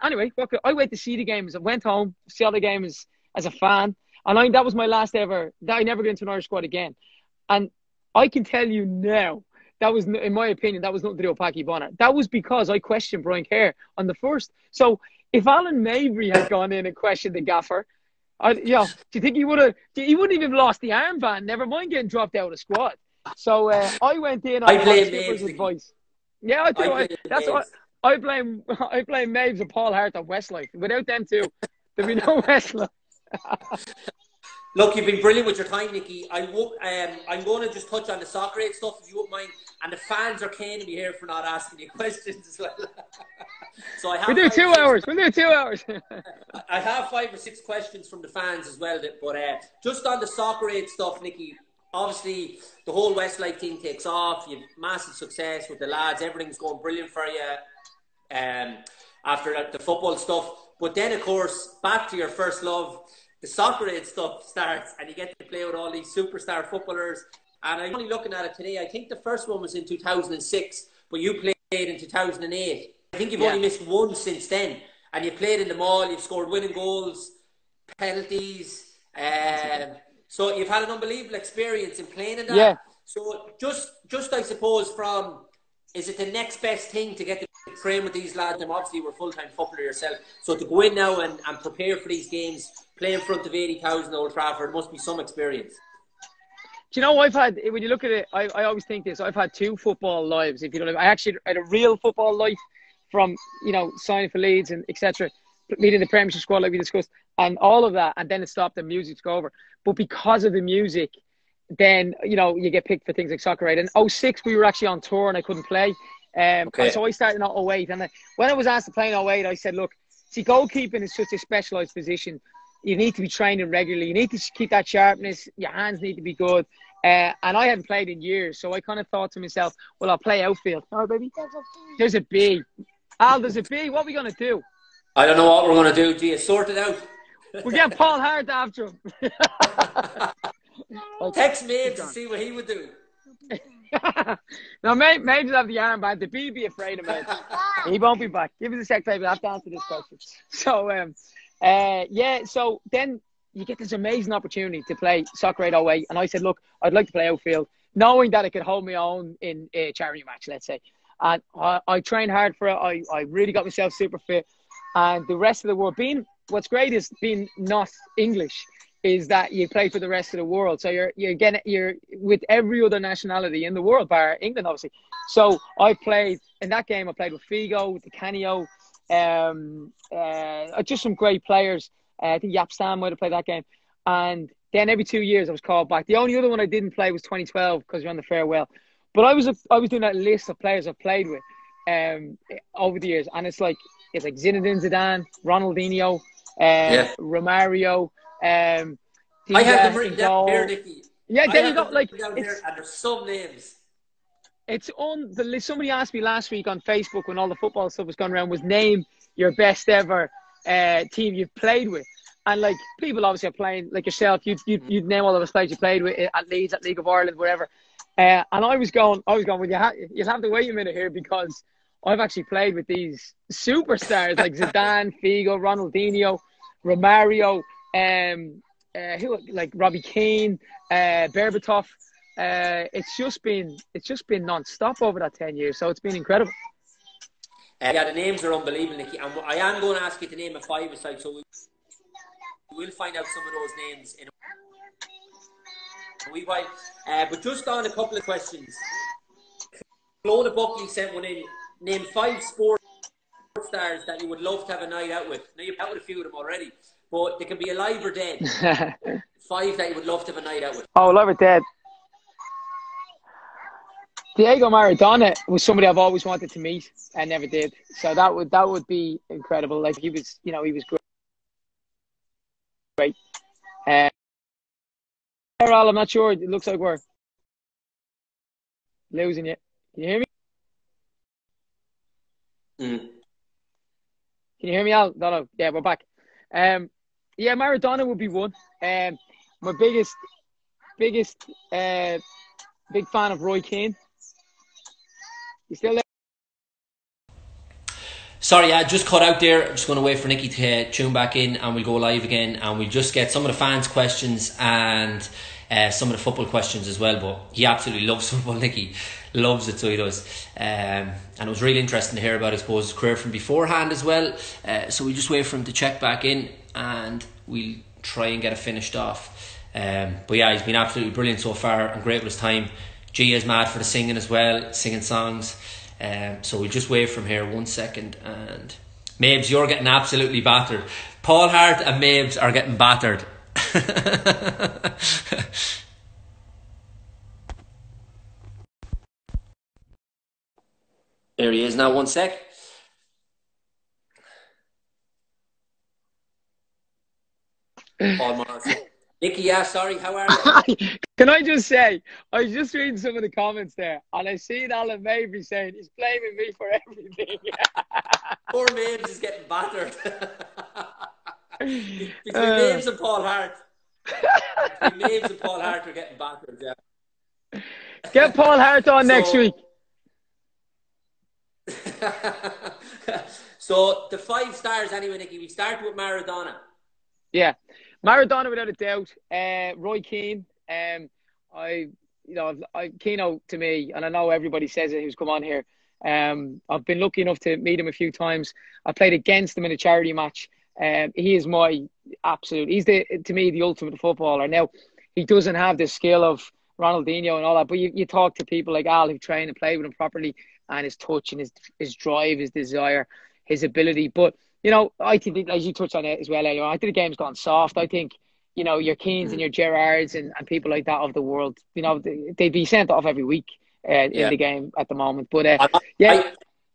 anyway, I went to see the games. I went home, saw the games as a fan. And that was my last ever, I never got into an Irish squad again. And I can tell you now, that was, in my opinion, that was nothing to do with Packy Bonner. That was because I questioned Brian Kerr on the first. So if Alan Mabry had gone in and questioned the gaffer, do you think he wouldn't even have lost the armband? Never mind getting dropped out of the squad. So I went in on I Paul blame Skipper's Maves, Nicky. advice. Yeah, I I do. blame That's what Maves. I blame. I blame Maves and Paul Hart on Westlife. Without them two, there'd be no Westlife. Look, you've been brilliant with your time, Nicky. I'm going to just touch on the soccer aid stuff, if you wouldn't mind. And the fans are caning me here for not asking you questions as well. So I have We'll do 2 hours. We'll do 2 hours. I have 5 or 6 questions from the fans as well. But just on the soccer aid stuff, Nicky, obviously the whole Westlife team takes off. You've massive success with the lads. Everything's going brilliant for you after the football stuff. But then, of course, back to your first love, the soccer aid stuff starts and you get to play with all these superstar footballers. And I'm only looking at it today. I think the first one was in 2006, but you played in 2008. I think you've only missed one since then. And you played in them all. You've scored winning goals, penalties. So you've had an unbelievable experience in playing in that. Yeah. So just I suppose is it the next best thing to get to train with these lads? And obviously you're a full-time footballer yourself. So to go in now and prepare for these games, play in front of 80,000 Old Trafford, must be some experience. Do you know, when you look at it, I always think this, I've had 2 football lives, if you don't know. I actually had a real football life from, signing for Leeds and etc., leading the Premiership squad like we discussed, and all of that, and then it stopped and music took over. But because of the music, then, you get picked for things like soccer aid. In 06, we were actually on tour and I couldn't play. So I started in 08. And when I was asked to play in 08, I said, look, see, goalkeeping is such a specialised position. You need to be training regularly. You need to keep that sharpness. Your hands need to be good. And I hadn't played in years. So I kind of thought to myself, well, I'll play outfield. All right, baby? There's a B. Al, there's a B. What are we going to do? I don't know what we're going to do. Do you sort it out? We're getting Paul Hart after him. Text Maves to see what he would do. No, Maves will have the armband. The B be afraid of Maves. He won't be back. Give us a sec, baby. I have to answer this question. So, so then you get this amazing opportunity to play soccer aid away. And I said, look, I'd like to play outfield, knowing that I could hold my own in a charity match, let's say. And I trained hard for it. I really got myself super fit. And the rest of the world, what's great is being not English, is that you play for the rest of the world. So you're with every other nationality in the world, bar England, obviously. So I played in that game. I played with Figo, with the Canio, just some great players. I think Yap Stam might have played that game. And then every 2 years I was called back. The only other one I didn't play was 2012 because you're on the farewell. But I was doing that list of players I've played with over the years, and it's like Zinedine Zidane, Ronaldinho, Romario. I have them written down here, Nicky. Yeah, there you go. Like, and there's some names. It's on the list. Somebody asked me last week on Facebook when all the football stuff was going around, was name your best ever team you've played with. And like, people obviously are playing like yourself. You'd name all of the players you played with at Leeds, at League of Ireland, wherever. And I was going, well, you'll have to wait a minute here, because I've actually played with these superstars like Zidane, Figo, Ronaldinho, Romario, like Robbie Keane, Berbatov. It's just been non-stop over that 10 years, so it's been incredible. The names are unbelievable, Nicky. And I am going to ask you to name a 5-a-side, so we'll find out some of those names in a wee while. But just on a couple of questions. Clona Buckley sent one in. Name 5 sports stars that you would love to have a night out with. Now, you've had with a few of them already, but they can be alive or dead. 5 that you would love to have a night out with. Oh, alive or dead. Diego Maradona was somebody I've always wanted to meet and never did. So that would be incredible. Like, he was great. Al, I'm not sure. It looks like we're losing you. Can you hear me? Can you hear me, Al? No. Yeah, we're back. Maradona would be one. my biggest big fan of Roy Keane. You still there? Sorry, I just cut out there. I'm just going to wait for Nicky to tune back in, and we'll go live again, and we'll just get some of the fans' questions and some of the football questions as well. But he absolutely loves football. Nicky loves it, so he does. And it was really interesting to hear about, I suppose, his career from beforehand as well. So we just wait for him to check back in, and we'll try and get it finished off. But yeah, he's been absolutely brilliant so far and great with his time. G is mad for the singing as well, singing songs. So we'll just wait from here 1 second. And Mabes, you're getting absolutely battered. Paul Hart and Mabes are getting battered. There he is now. 1 sec. Paul Morrison. Nicky, yeah, sorry, how are you? Can I just say, I was just reading some of the comments there, and I seen Alan Mabry saying he's blaming me for everything. Poor Mabes is getting battered. Between Mabes and Paul Hart. Between Mabes and Paul Hart are getting battered, yeah. Get Paul Hart on next week. So, the 5 stars anyway, Nicky. We start with Maradona. Yeah. Maradona, without a doubt. Roy Keane. Keano to me, and I know everybody says it who's come on here. I've been lucky enough to meet him a few times. I played against him in a charity match. He is my absolute. He's to me the ultimate footballer. Now, he doesn't have the skill of Ronaldinho and all that, but you talk to people like Al who train and play with him properly, and his touch and his drive, his desire, his ability. But I think, as you touched on it as well, I think the game's gone soft. I think, your Keanes and your Gerrards and people like that of the world, they'd be sent off every week in the game at the moment. But,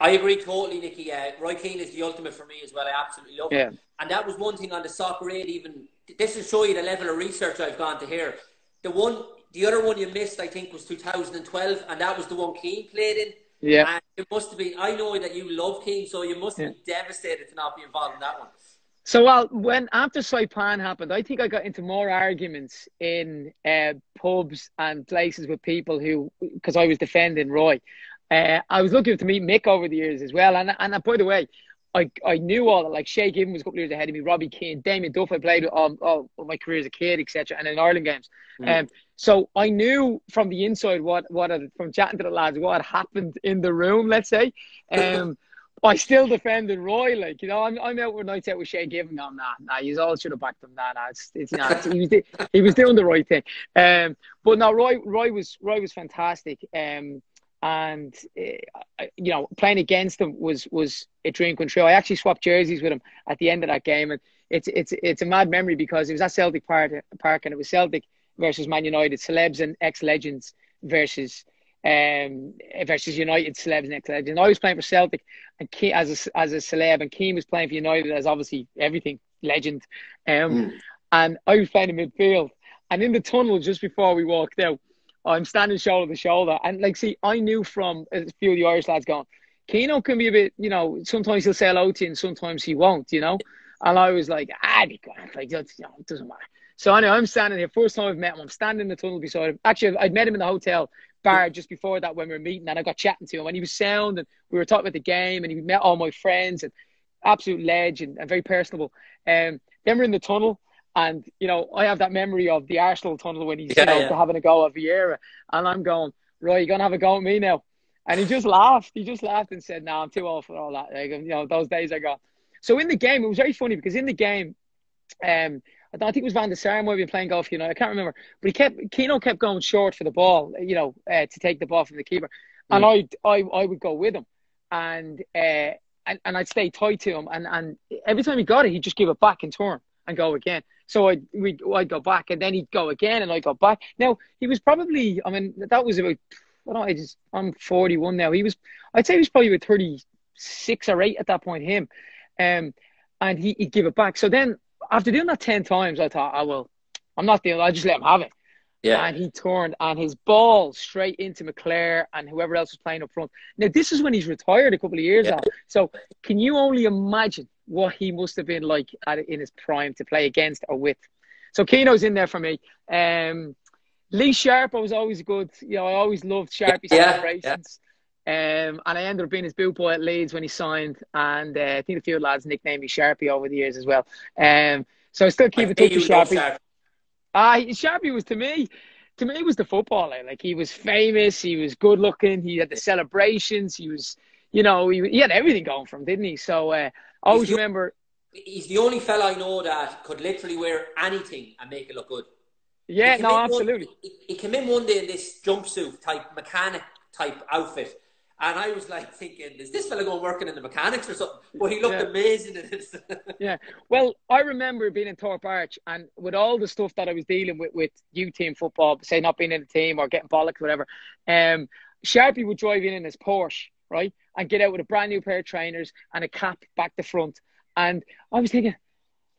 I agree totally, Nicky. Roy Keane is the ultimate for me as well. I absolutely love him. And that was one thing on the Soccer Aid, even. This will show you the level of research I've gone to here. The other one you missed, I think, was 2012, and that was the one Keane played in. Yeah. And it must have been, I know that you love Keane, so you must have been devastated to not be involved in that one. So, after Saipan happened, I think I got into more arguments in pubs and places with people because I was defending Roy. I was lucky to meet Mick over the years as well. And by the way, I knew all that. Like, Shay Given was a couple of years ahead of me, Robbie Keane, Damien Duff, I played with all my career as a kid, etc., and in Ireland games. So I knew from the inside from chatting to the lads what had happened in the room, let's say. I still defended Roy, I'm out with nights out with Shay Given. Nah, he's all should have backed him. He was doing the right thing. But no, Roy was fantastic. And playing against him was a dream come true. I actually swapped jerseys with him at the end of that game, and it's a mad memory because it was at Celtic Park, and it was Celtic versus Man United, celebs and ex-legends versus United celebs and ex-legends. I was playing for Celtic and Keane, as a celeb, and Keane was playing for United as obviously everything legend. And I was playing in midfield, and in the tunnel just before we walked out, I'm standing shoulder to shoulder, and I knew from a few of the Irish lads going, Keano can be a bit, sometimes he'll say hello to you and sometimes he won't, and I was like, it doesn't matter. So anyway, I'm standing here, first time I've met him, I'm standing in the tunnel beside him. Actually, I'd met him in the hotel bar just before that when we were meeting, and I got chatting to him, and he was sound, and we were talking about the game, and he met all my friends, and absolute legend and very personable. Then we're in the tunnel, and I have that memory of the Arsenal tunnel when he's having a go at Vieira, and I'm going, Roy, you gonna have a go at me now? And he just laughed. He just laughed and said, "No, I'm too old for all that." Those days are gone. So in the game, it was very funny because in the game, I think it was Van der Sar might have been playing golf. I can't remember, but Keano kept going short for the ball. To take the ball from the keeper, and I would go with him, and I'd stay tight to him, and every time he got it, he'd just give it back and turn and go again. So I'd go back, and then he'd go again, and I'd go back. Now he was probably, that was about, I'm 41 now. I'd say he was probably about 36 or 8 at that point. And he'd give it back. So then after doing that 10 times, I thought, I'm not doing it. I'll just let him have it. Yeah. And he turned, and his ball straight into McClare and whoever else was playing up front. Now, this is when he's retired a couple of years out. So can you only imagine what he must have been like in his prime to play against or with? So Keano's in there for me. Lee Sharp, I was always good. You know, I always loved Sharpie celebrations. And I ended up being his boot boy at Leeds when he signed. And I think a few lads nicknamed me Sharpie over the years as well. So I still keep in touch with Sharpie. Sharpie was to me, was the footballer. Like, he was famous, he was good looking, he had the celebrations, he was, you know, he had everything going for him, didn't he? So I always remember. He's the only fella I know that could literally wear anything and make it look good. Yeah, no, absolutely. He came in one day in this jumpsuit type, mechanic type outfit. And I was like thinking, is this fella going working in the mechanics or something? Well, he looked amazing in it. Yeah. Well, I remember being in Thorpe Arch, and with all the stuff that I was dealing with youth team football, say not being in the team or getting bollocked, whatever, Sharpie would drive in his Porsche, right? And get out with a brand new pair of trainers and a cap back to front. And I was thinking,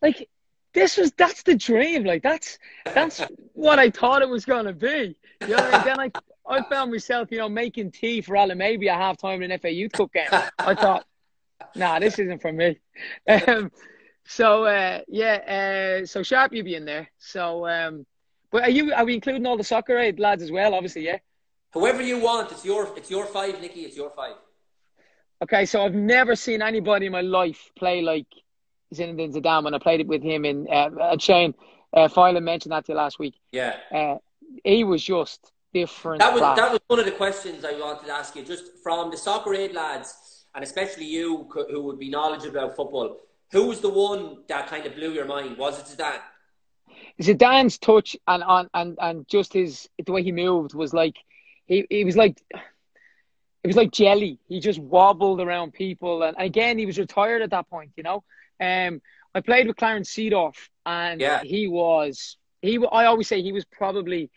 like, that's the dream. Like, that's what I thought it was going to be. You know what I mean? Then I found myself, you know, making tea for Alan maybe at half time in an FA Youth Cup game. I thought, nah, this isn't for me. So Sharpie will be in there. So, but are we including all the soccer aid lads as well? Obviously, yeah. Whoever you want, it's your five, Nicky. It's your five. Okay, so I've never seen anybody in my life play like Zinedine Zidane when I played it with him in Shane Filan mentioned that to you last week. Yeah. He was just different. That was one of the questions I wanted to ask you, just from the soccer aid lads, and especially you who would be knowledgeable about football. Who was the one that kind of blew your mind? Was it Zidane? Zidane's touch and just the way he moved was like he was like. It was like jelly. He just wobbled around people. And again, he was retired at that point, you know. I played with Clarence Seedorf, and I always say he was probably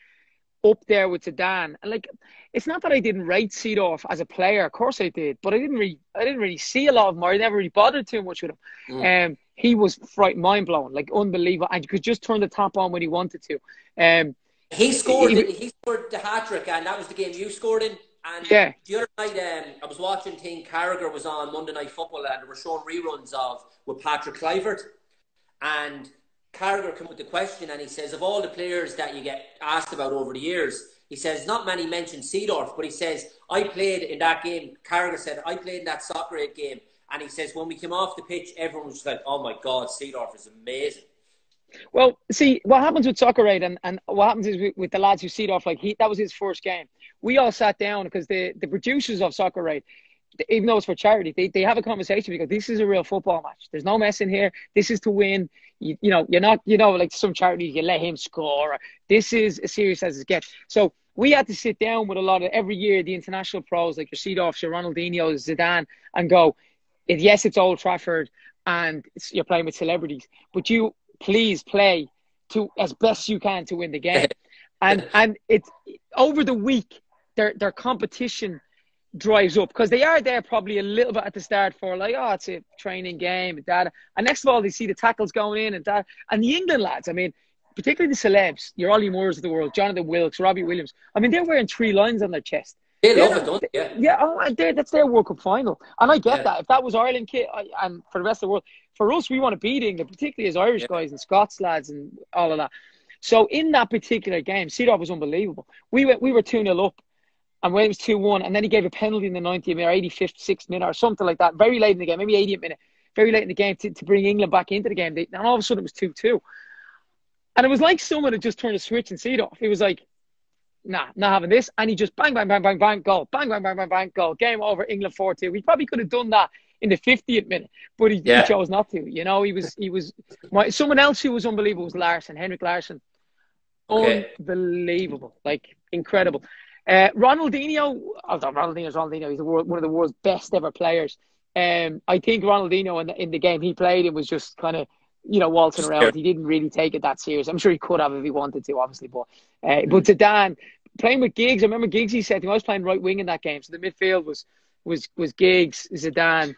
up there with Zidane. And like, it's not that I didn't rate Seedorf as a player. Of course I did. But I didn't really see a lot of him, or I never really bothered too much with him. He was mind-blowing, like unbelievable. And you could just turn the tap on when he wanted to. He scored the hat-trick, and that was the game you scored in. And the other night, I was watching Carragher was on Monday Night Football, and they were showing reruns with Patrick Kluivert. And Carragher came with the question, and he says, of all the players that you get asked about over the years, he says, not many mention Seedorf, but he says, I played in that game. Carragher said, I played in that soccer aid game. And he says, when we came off the pitch, everyone was just like, oh my God, Seedorf is amazing. Well, see, what happens with Soccer Aid and what happens is with the lads who see it off, like that was his first game. We all sat down because the producers of Soccer Aid, even though it's for charity, they have a conversation because this is a real football match. There's no messing here. This is to win. You know, you're not, you know, like some charities, you let him score. This is as serious as it gets. So we had to sit down with a lot of, every year, the international pros, like your Seedorfs, your Ronaldinhos, Zidane, and go, yes, it's Old Trafford and you're playing with celebrities, but you please play to as best you can to win the game. And it's over the week, their competition drives up because they are there probably a little bit at the start for like, oh, it's a training game and that. And next of all, they see the tackles going in and that. And the England lads, I mean, particularly the celebs, your Ollie Moores of the world, Jonathan Wilkes, Robbie Williams. I mean, they're wearing 3 lines on their chest. They love it, don't they? Yeah, that's their World Cup final. And I get that. If that was Ireland kit and for the rest of the world, for us, we want to beat England, particularly as Irish guys and Scots lads and all of that. So in that particular game, Seedorf was unbelievable. We were 2-0 up, and when it was 2-1, and then he gave a penalty in the 90th minute, or 85th, 6th minute, or something like that, very late in the game, maybe 80th minute, very late in the game to bring England back into the game. And all of a sudden it was 2-2. And it was like someone had just turned a switch in Seedorf. He was like, nah, not having this. And he just bang, bang, bang, bang, bang, goal. Bang, bang, bang, bang, bang, goal. Game over, England 4-2. We probably could have done that in the 50th minute, but he chose not to. You know, he was someone else who was unbelievable was Henrik Larsson. Okay. Unbelievable, like incredible. Ronaldinho, although Ronaldinho, he's one of the world's best ever players. I think Ronaldinho in the game he played, it was just kind of, you know, waltzing around. He didn't really take it that serious. I'm sure he could have if he wanted to, obviously. But Zidane, playing with Giggs, I remember Giggs, he said to me, I was playing right wing in that game. So the midfield was Giggs, Zidane,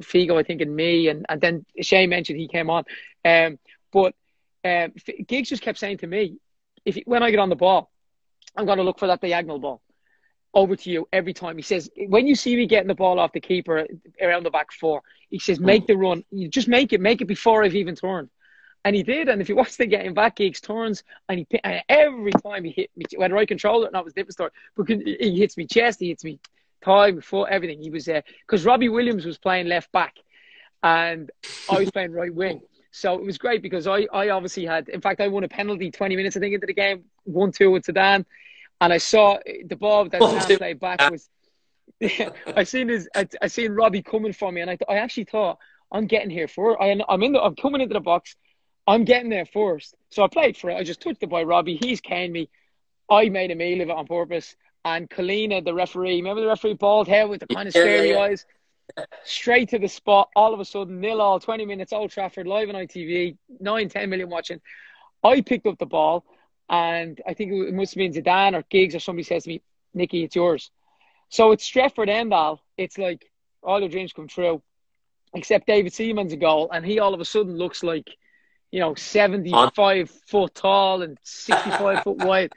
Figo, I think, and me. And then Shane mentioned he came on. But Giggs just kept saying to me, when I get on the ball, I'm going to look for that diagonal ball over to you every time. He says, when you see me getting the ball off the keeper around the back 4, he says, make the run. You just make it before I've even turned. And he did. And if you watch the game back, he turns and and every time he hit me, whether I control it or not was a different story. But he hits me chest, he hits me thigh, foot, everything. He was because Robbie Williams was playing left back and I was playing right wing. So it was great because I obviously had, in fact, I won a penalty 20 minutes, I think, into the game, 1-2 with Zidane. And I saw the ball that Zidane played back was, I seen Robbie coming for me. And I actually thought, I'm getting here first. I'm coming into the box. I'm getting there first. So I played for it. I just touched it by Robbie. He's caned me. I made a meal of it on purpose. And Kalina, the referee, remember the referee, bald hair with the kind of scary eyes? Straight to the spot. All of a sudden, 0-0, 20 minutes, Old Trafford, live on ITV, 9-10 million watching. I picked up the ball, and I think it must have been Zidane or Giggs or somebody says to me, Nicky, it's yours. So it's Stretford End, Al. It's like all your dreams come true. Except David Seaman's a goal, and he all of a sudden looks like, 75 foot tall and 65 foot wide.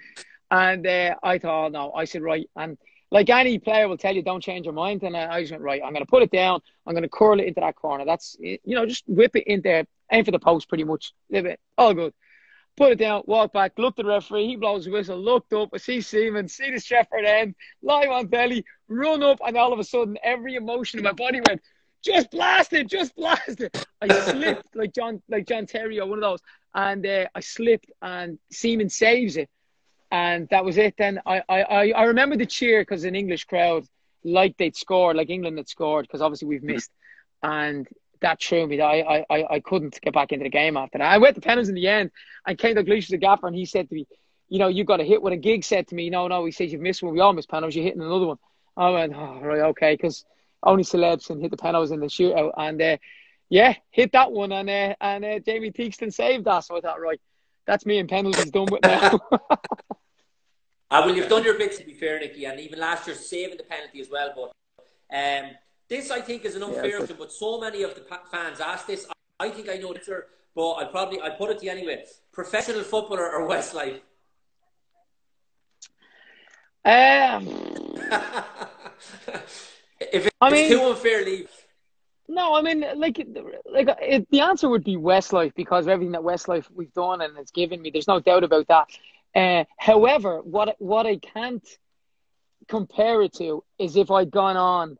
And I thought, oh, no, I said, right. And like any player will tell you, don't change your mind. And I just went, right, I'm going to put it down. I'm going to curl it into that corner. That's, just whip it in there. Aim for the post pretty much. Live it. All good. Put it down, walk back, look at the referee. He blows the whistle, looked up. I see Seaman, see the Stretford End, live on telly, run up. And all of a sudden, every emotion in my body went, just blast it, just blast it. I slipped like John Terry or one of those. And I slipped and Seaman saves it. And that was it. Then I remember the cheer because an English crowd, like they'd scored, like England had scored, because obviously we've missed. And that threw me. I couldn't get back into the game after that. I went to penalties in the end, and Ken Dalglish was the gaffer, and he said to me, you got to hit one. And Giggs said to me, no, he says, you've missed one. We all miss penalties. You're hitting another one. I went, oh, right, okay, because only celebs can hit the penalties in the shootout. And hit that one, and Jamie Teakston saved that. So I thought, right, that's me and penalties done with now. Well, you've done your bit, to be fair, Nicky, and even last year saving the penalty as well. But this, I think, is an unfair option. But so many of the fans ask this. I think I know the answer, but I'll put it to you anyway. Professional footballer or Westlife? If it's too unfair, leave. No, I mean, the answer would be Westlife because of everything that Westlife we've done and it's given me. There's no doubt about that. However, what I can't compare it to is if I'd gone on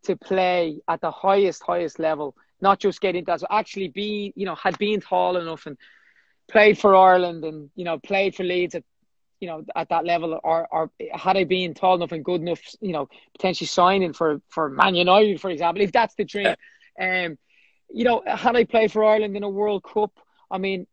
to play at the highest level, not just get into that, so actually had been tall enough and played for Ireland and, played for Leeds at that level, or had I been tall enough and good enough, potentially signing for Man United, for example, if that's the dream. Had I played for Ireland in a World Cup, I mean,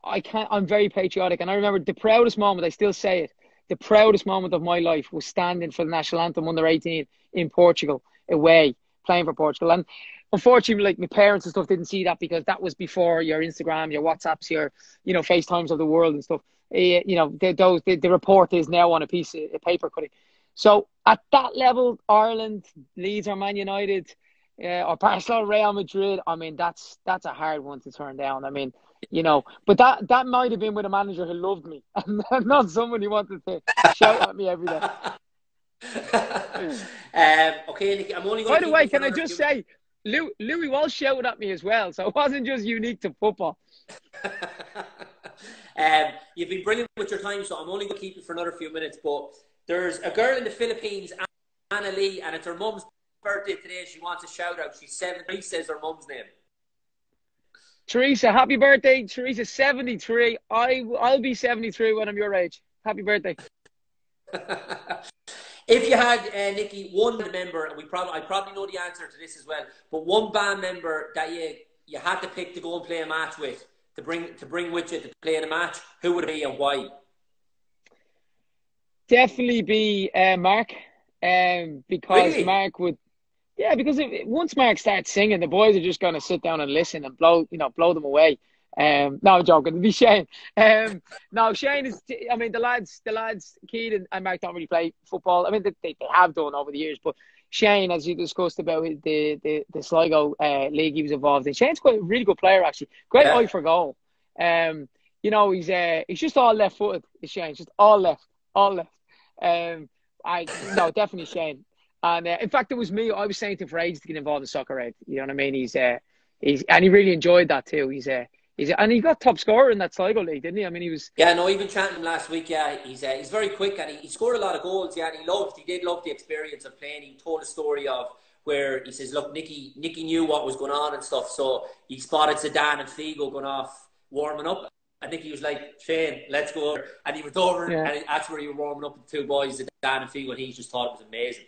I'm very patriotic. And I remember the proudest moment, I still say it, the proudest moment of my life was standing for the national anthem under 18 in Portugal, away, playing for Portugal. And unfortunately, my parents and stuff didn't see that because that was before your Instagram, your WhatsApps, your, FaceTimes of the world and stuff. The report is now on a piece of paper cutting. So at that level, Ireland, Leeds or Man United, or Barcelona, Real Madrid, I mean, that's a hard one to turn down. I mean, but that might have been with a manager who loved me and not someone who wanted to shout at me every day. Okay, Nicky, I'm only going to. By the way, can I just say, Louis Walsh shouted at me as well, so it wasn't just unique to football. You've been brilliant with your time, so I'm only going to keep you for another few minutes. But there's a girl in the Philippines, Anna Lee, and it's her mum's birthday today. She wants a shout out. She's 73, says her mum's name. Teresa, happy birthday. Teresa, 73. I'll be 73 when I'm your age. Happy birthday. If you had, Nicky, one member, and I probably know the answer to this as well, but one band member that you had to pick to go and play a match with, to bring with you to play in a match, who would it be and why? Definitely be Mark. Because really? Mark would. Yeah, because once Mark starts singing, the boys are just going to sit down and listen and blow them away. No, I'm joking. It'd be Shane. No, Shane is. I mean, the lads, Keith and Mark don't really play football. I mean, they have done over the years, but Shane, as you discussed about the Sligo league he was involved in, Shane's quite a really good player actually. Great eye for goal. He's just all left footed. Shane, just all left. Definitely Shane. And in fact, it was me. I was saying to him for ages to get involved in soccer. Right? You know what I mean? He's and he really enjoyed that too. And he got top scorer in that Sligo league, didn't he? I mean, he was. Yeah, no, even chatting him last week. Yeah, he's very quick and he scored a lot of goals. Yeah, and he did love the experience of playing. He told a story of where he says, look, Nicky knew what was going on and stuff, so he spotted Zidane and Figo going off warming up. I think he was like, Shane, let's go over. And he went over, and that's where he was warming up with the two boys, Zidane and Figo, and he just thought it was amazing.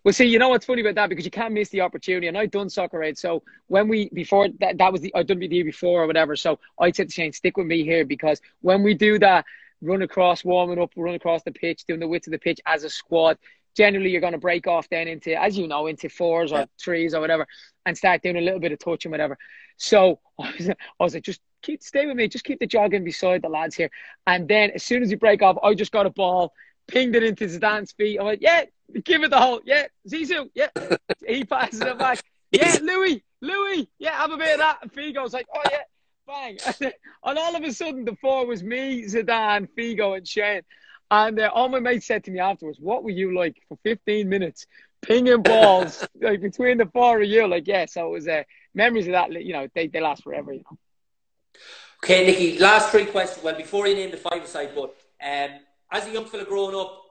Well, see, you know what's funny about that, because you can't miss the opportunity. And I'd done Soccer Aid, so when I'd done the year before or whatever. So I said to Shane, stick with me here, because when we do that, run across, warming up, run across the pitch, doing the width of the pitch as a squad, generally you're going to break off then into, as you know, into fours or threes or whatever, and start doing a little bit of touch and whatever. So I was like, just stay with me, just keep the jogging beside the lads here. And then as soon as you break off, I just got a ball, pinged it into Zidane's feet. I'm like, yeah, give it the whole, yeah, Zizou, yeah. He passes it back. Yeah, Louis, yeah, have a bit of that. And Figo's like, oh yeah, bang. And all of a sudden, the four was me, Zidane, Figo, and Shane. And all my mates said to me afterwards, what were you like for 15 minutes? Pinging balls like between the four of you. Like, yeah, so it was memories of that, you know, they last forever, you know. Okay, Nicky, last three questions. Well, before you name the five-a-side, but as a young fella growing up,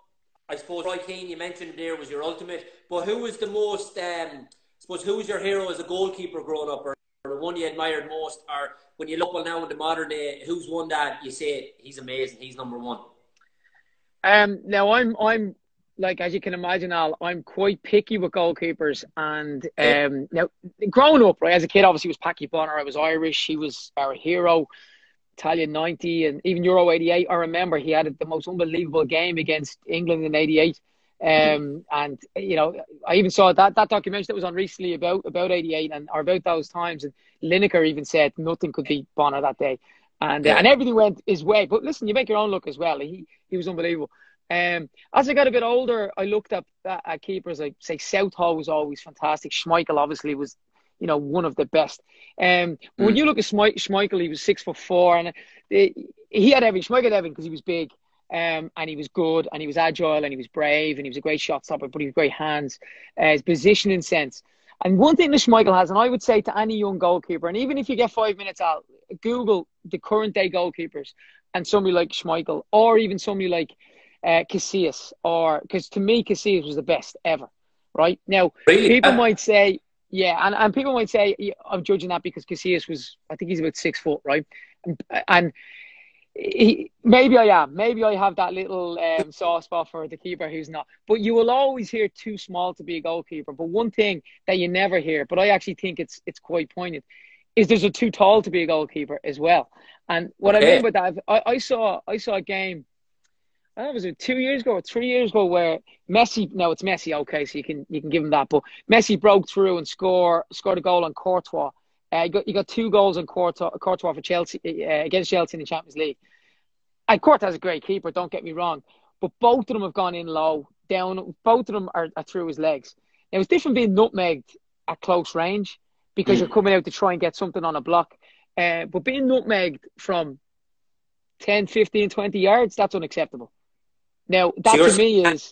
I suppose Roy Keane, you mentioned there, was your ultimate. But who was the most, who was your hero as a goalkeeper growing up, or the one you admired most? Or when you look now in the modern day, who's one that you say, he's amazing, he's number one? Now I'm like, as you can imagine, Al, I'm quite picky with goalkeepers. And now, growing up, right, as a kid, obviously, it was Packy Bonner. I was Irish. He was our hero. Italian 90 and even Euro 88. I remember he had the most unbelievable game against England in 88. And, you know, I even saw that documentary that was on recently about 88 or about those times. And Lineker even said nothing could beat Bonner that day. And everything went his way. But listen, you make your own look as well. He was unbelievable. As I got a bit older, I looked up at keepers. Like, say, Southall was always fantastic. Schmeichel obviously was, you know, one of the best. When you look at Schmeichel, he was 6'4", and he had everything. Schmeichel had everything because he was big, and he was good, and he was agile, and he was brave, and he was a great shot stopper, but he had great hands, his positioning sense. And one thing that Schmeichel has, and I would say to any young goalkeeper, and even if you get 5 minutes out, Google the current day goalkeepers and somebody like Schmeichel, or even somebody like Casillas, because to me Casillas was the best ever. Right now, really? People might say. Yeah, and people might say I'm judging that because Casillas was, I think he's about 6 foot, right? And maybe I am. Maybe I have that little soft spot for the keeper who's not. But you will always hear too small to be a goalkeeper. But one thing that you never hear, but I actually think it's quite poignant, is there's a too tall to be a goalkeeper as well. And what I mean by that, I saw a game. I don't know, was it 2 years ago or 3 years ago where Messi, no, it's Messi, okay, so you can give him that, but Messi broke through and scored a goal on Courtois. He got 2 goals on Courtois for Chelsea against Chelsea in the Champions League. And Courtois is a great keeper, don't get me wrong, but both of them have gone in low, down. Both of them are through his legs. Now, it's different being nutmegged at close range because you're coming out to try and get something on a block. But being nutmegged from 10, 15, 20 yards, that's unacceptable. Now, that to me is...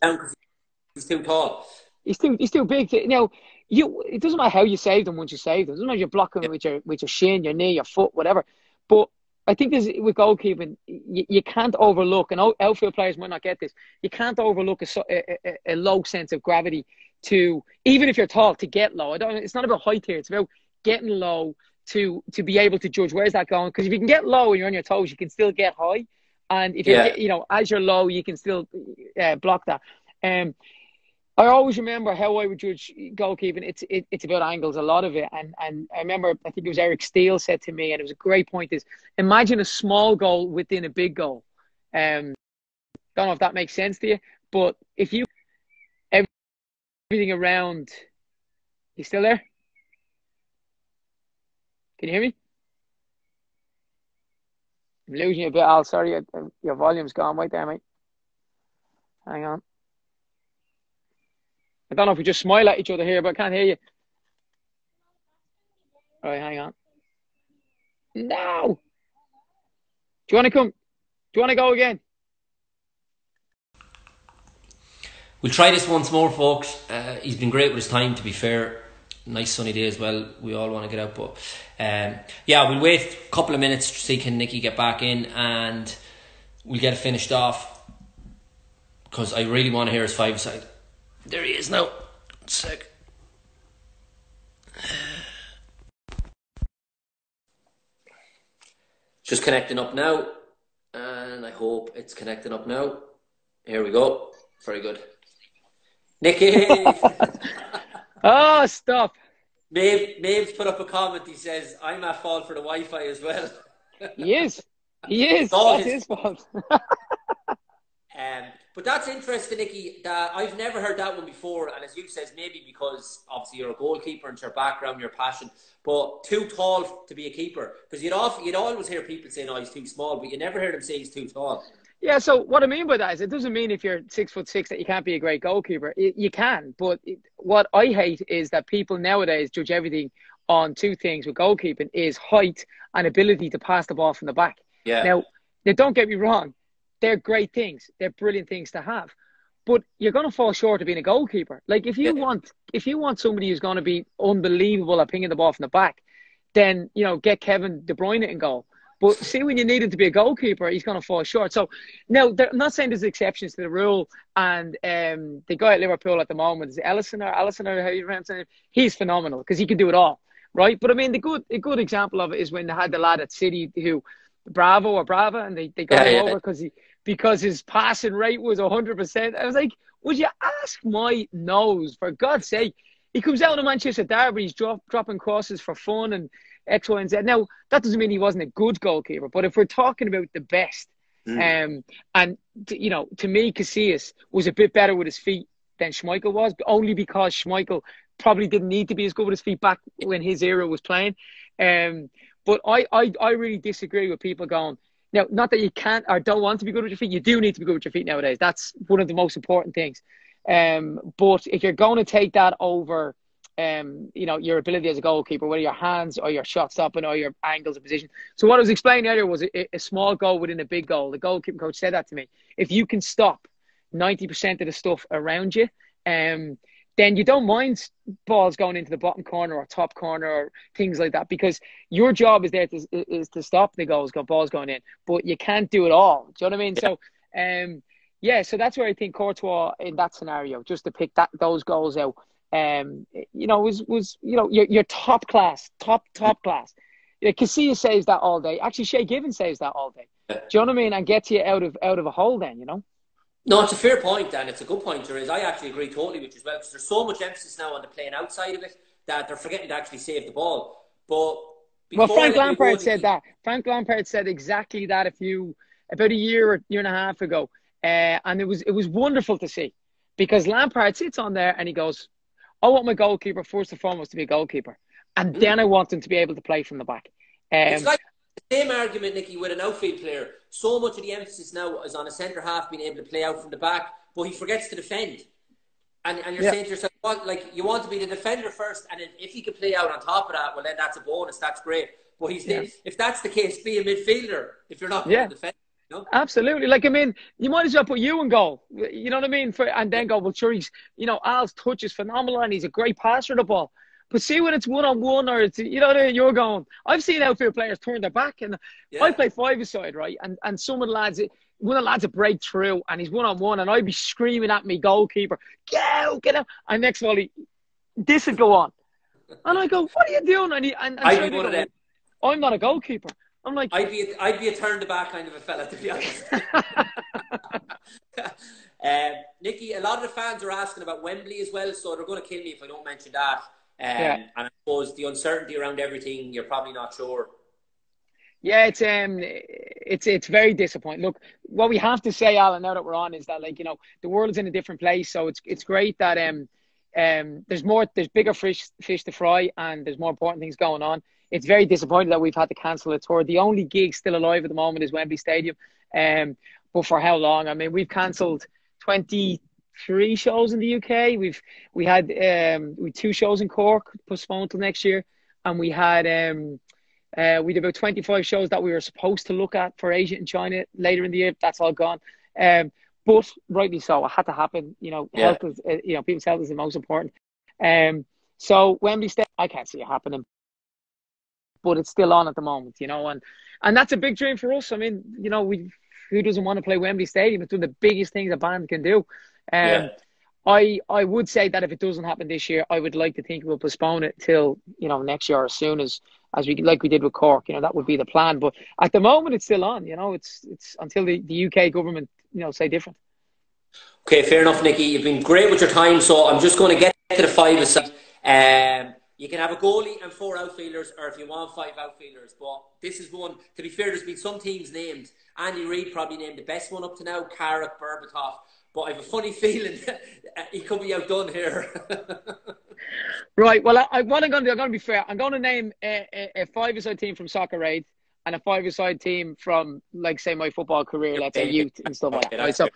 He's too tall. He's too big. Now, it doesn't matter how you save them once you save them. It doesn't matter you're blocking with your shin, your knee, your foot, whatever. But I think with goalkeeping, you can't overlook, and outfield players might not get this, you can't overlook a low sense of gravity to, even if you're tall, to get low. It's not about height here. It's about getting low to be able to judge where's that going. Because if you can get low and you're on your toes, you can still get high. And if you're, as you're low, you can still block that. I always remember how I would judge goalkeeping. It's about angles, a lot of it. And I remember, I think it was Eric Steele said to me, and it was a great point, is imagine a small goal within a big goal. Don't know if that makes sense to you, but if you, everything around, you still there? Can you hear me? I'm losing you a bit, Al. Sorry, your volume's gone right there, mate. Hang on. I don't know if we just smile at each other here, but I can't hear you. All right, hang on. No! Do you want to come? Do you want to go again? We'll try this once more, folks. He's been great with his time, to be fair. nice sunny day as well. We all want to get out, but yeah, we'll wait a couple of minutes to see can Nicky get back in, and we'll get it finished off because I really want to hear his five-a-side. There he is now. 1 sec. Just connecting up now, and I hope it's connecting up now. Here we go. Very good. Nicky! Oh, stop. Maeve's put up a comment. He says, I'm at fault for the Wi-Fi as well. He is. That's his fault. But that's interesting, Nicky, that I've never heard that one before. And as you says, maybe because obviously you're a goalkeeper and it's your background, your passion, but too tall to be a keeper. Because you'd always hear people saying, oh, he's too small, but you never hear them say he's too tall. Yeah, so what I mean by that is it doesn't mean if you're 6'6" that you can't be a great goalkeeper. You can, but what I hate is that people nowadays judge everything on two things with goalkeeping: is height and ability to pass the ball from the back. Yeah. Now don't get me wrong, they're great things, they're brilliant things to have, but you're going to fall short of being a goalkeeper. Like if you want somebody who's going to be unbelievable at pinging the ball from the back, then get Kevin De Bruyne in goal. But see, when you need him to be a goalkeeper, he's going to fall short. So now, I'm not saying there's exceptions to the rule. And the guy at Liverpool at the moment is Ellison, or how you pronounce it. He's phenomenal because he can do it all, right? But I mean, a good example of it is when they had the lad at City who Brava, and they got him over because his passing rate was 100%. I was like, would you ask my nose, for God's sake? He comes out of Manchester Derby, he's dropping crosses for fun and X, Y, and Z. Now, that doesn't mean he wasn't a good goalkeeper, but if we're talking about the best, and to me, Casillas was a bit better with his feet than Schmeichel was, only because Schmeichel probably didn't need to be as good with his feet back when his era was playing. But I really disagree with people going, now, not that you can't or don't want to be good with your feet. You do need to be good with your feet nowadays. That's one of the most important things. But if you're going to take that over, your ability as a goalkeeper, whether your hands or your shot stopping or your angles of position. So what I was explaining earlier was a small goal within a big goal. The goalkeeping coach said that to me. If you can stop 90% of the stuff around you, then you don't mind balls going into the bottom corner or top corner or things like that, because your job is there to stop the balls going in, but you can't do it all. Do you know what I mean? Yeah. So, so that's where I think Courtois in that scenario, just to pick those goals out, was your top class. Casillas saves that all day. Actually, Shay Given saves that all day. Do you know what I mean? And gets you out of a hole then, No, it's a fair point, Dan. It's a good point, Therese. I actually agree totally with you as well, because there's so much emphasis now on the playing outside of it that they're forgetting to actually save the ball. But Frank Lampard said that. Frank Lampard said exactly that about a year or year and a half ago, and it was wonderful to see, because Lampard sits on there and he goes, I want my goalkeeper first and foremost to be a goalkeeper, and then I want him to be able to play from the back. It's like the same argument, Nicky, with an outfield player. So much of the emphasis now is on a centre half being able to play out from the back, but he forgets to defend. And you're saying to yourself, you want to be the defender first, and if he can play out on top of that, well, then that's a bonus. That's great. But if that's the case, be a midfielder if you're not going to defend. Absolutely. Like, I mean, you might as well put you in goal. You know what I mean? And then go, well, sure, Al's touch is phenomenal and he's a great passer of the ball. But see, when it's one-on-one or it's, you're going, I've seen outfield players turn their back, and I play five-a-side, right? And one of the lads would break through and he's one-on-one, and I'd be screaming at me goalkeeper, get out. And next of all, this would go on. And I go, what are you doing? And I'd be one of them. I'm not a goalkeeper. I'm like, I'd be a turn the back kind of a fella, to be honest. Nicky, a lot of the fans are asking about Wembley as well, so they're going to kill me if I don't mention that. And I suppose the uncertainty around everything, you're probably not sure. Yeah, it's very disappointing. Look, what we have to say, Alan, now that we're on, is that the world's in a different place, so it's great that there's bigger fish to fry, and there's more important things going on. It's very disappointing that we've had to cancel a tour. The only gig still alive at the moment is Wembley Stadium. But for how long? I mean, we've cancelled 23 shows in the UK. We had 2 shows in Cork postponed till next year, and we did about 25 shows that we were supposed to look at for Asia and China later in the year. That's all gone. But rightly so, it had to happen. Health is, people's health is the most important. So Wembley Stadium, I can't see it happening, but it's still on at the moment, you know, and that's a big dream for us. I mean, you know, who doesn't want to play Wembley Stadium? It's one of the biggest things a band can do. I would say that if it doesn't happen this year, I would like to think we'll postpone it till, you know, next year, as soon as we did with Cork. You know, that would be the plan. But at the moment, it's still on. You know, it's until the UK government, you know, say different. Okay, fair enough, Nicky. You've been great with your time, so I'm just going to get to the five-a-side. You can have a goalie and 4 outfielders, or if you want 5 outfielders. But this is one, to be fair, there's been some teams named. Andy Reid probably named the best one up to now, Carrick, Berbatov. But I have a funny feeling he could be outdone here. Right, well, what I'm going to do, I'm going to be fair. I'm going to name a 5-a-side team from Soccer Aid and a 5-a-side team from, like, say, my football career, let's say youth and stuff like that. Right?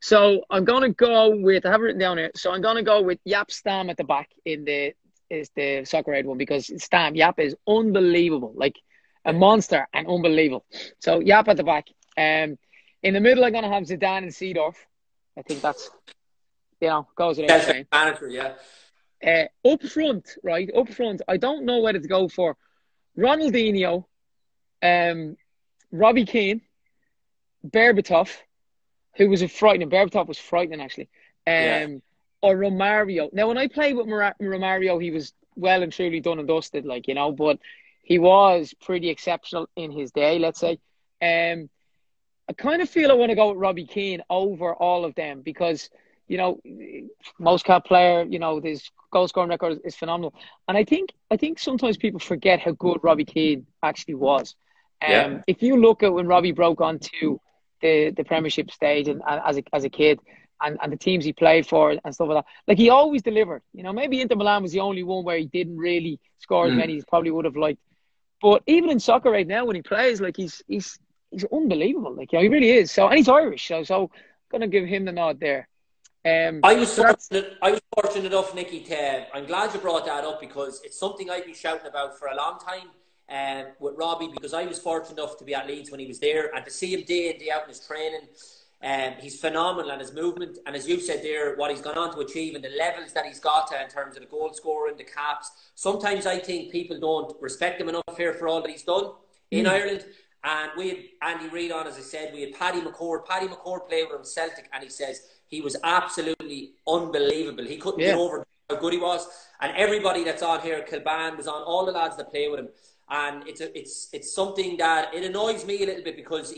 So I'm going to go with, I have it written down here, so I'm going to go with Yap Stam at the back in the Soccer Aid one, because Yap is unbelievable, like a monster and unbelievable. So Yap at the back. In the middle, I'm going to have Zidane and Seedorf. I think that's, you know, goes without saying. Manager, yeah. Up front, I don't know whether to go for Ronaldinho, Robbie Keane, Berbatov, who was Berbatov was frightening, actually. Or Romario. Now, when I played with Romario, he was well and truly done and dusted, like, you know, but he was pretty exceptional in his day, let's say. I kind of feel I want to go with Robbie Keane over all of them because, you know, most cap player, you know, his goal scoring record is phenomenal. And I think sometimes people forget how good Robbie Keane actually was. If you look at when Robbie broke onto the Premiership stage and as a kid, and the teams he played for and stuff like that, like, he always delivered. You know, maybe Inter Milan was the only one where he didn't really score as many as he probably would have liked. But even in soccer right now, when he plays, like, he's unbelievable. Like, you know, he really is. So, and he's Irish, so I'm gonna give him the nod there. I was fortunate enough, Nicky, I'm glad you brought that up, because it's something I've been shouting about for a long time with Robbie, because I was fortunate enough to be at Leeds when he was there and to see him day in, day out in his training. He's phenomenal, and his movement, and as you said there, what he's gone on to achieve and the levels that he's got to in terms of the goal scoring, the caps. Sometimes I think people don't respect him enough here for all that he's done in Ireland. And we had Andy Reid on, as I said. We had Paddy McCord. Paddy McCord played with him Celtic, and he says he was absolutely unbelievable. He couldn't get over how good he was. And everybody that's on here, Kilban was on, all the lads that play with him. And it's something that it annoys me a little bit, because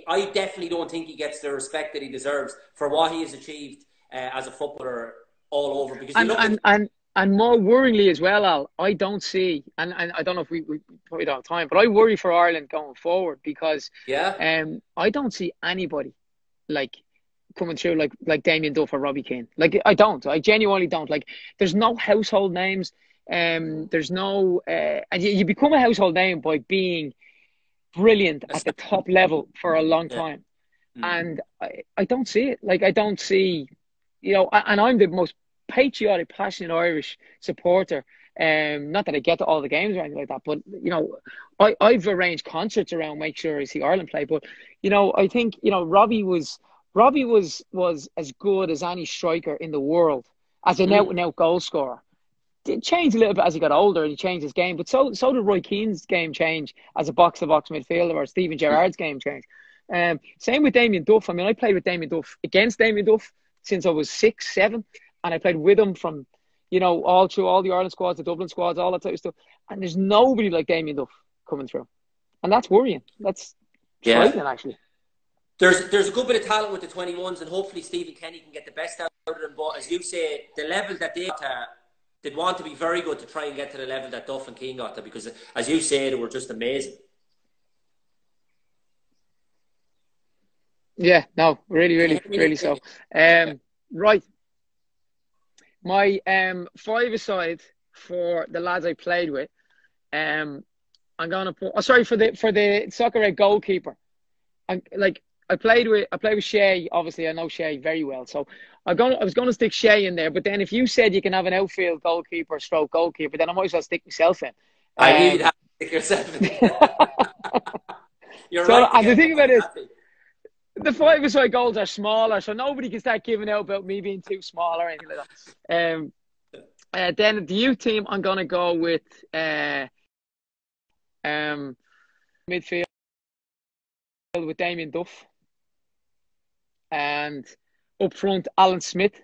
I definitely don't think he gets the respect that he deserves for what he has achieved as a footballer all over. Because and more worryingly as well, Al, I don't see, and I don't know if we probably don't have time, but I worry for Ireland going forward, because I don't see anybody like coming through like Damien Duff or Robbie Keane. Like, I genuinely don't. Like, there's no household names. There's no and you become a household name by being brilliant at the top level for a long time. And I don't see it. Like, I don't see, you know, and I'm the most patriotic, passionate Irish supporter. Not that I get to all the games or anything like that, but, you know, I've arranged concerts around, make sure I see Ireland play. But, you know, I think, you know, Robbie was as good as any striker in the world as an out-and-out goal scorer. It changed a little bit as he got older and he changed his game, but so did Roy Keane's game change as a box-to-box midfielder, or Stephen Gerrard's game change. Same with Damien Duff. I mean, I played with Damien Duff, against Damien Duff, since I was 6, 7, and I played with him from, you know, all through all the Ireland squads, the Dublin squads, all that type of stuff. And there's nobody like Damien Duff coming through, and that's worrying. That's frightening, actually. There's a good bit of talent with the 21s, and hopefully Stephen Kenny can get the best out of them. But as you say, the level that they'd want to be very good to try and get to the level that Duff and Keane got to, because, as you say, they were just amazing. Yeah, no, really so. Right. My 5-a-side for the lads I played with, I'm gonna put for the Soccer Aid goalkeeper. I played with Shea. Obviously, I know Shea very well, so I was gonna stick Shea in there. But then if you said you can have an outfield goalkeeper, stroke goalkeeper, then I might as well stick myself in. I knew you'd have to stick yourself in. You're so, right. And the thing about it is, the 5-a-side goals are smaller, so nobody can start giving out about me being too small or anything like that. Then the youth team, I'm gonna go with midfield with Damien Duff, and up front Alan Smith.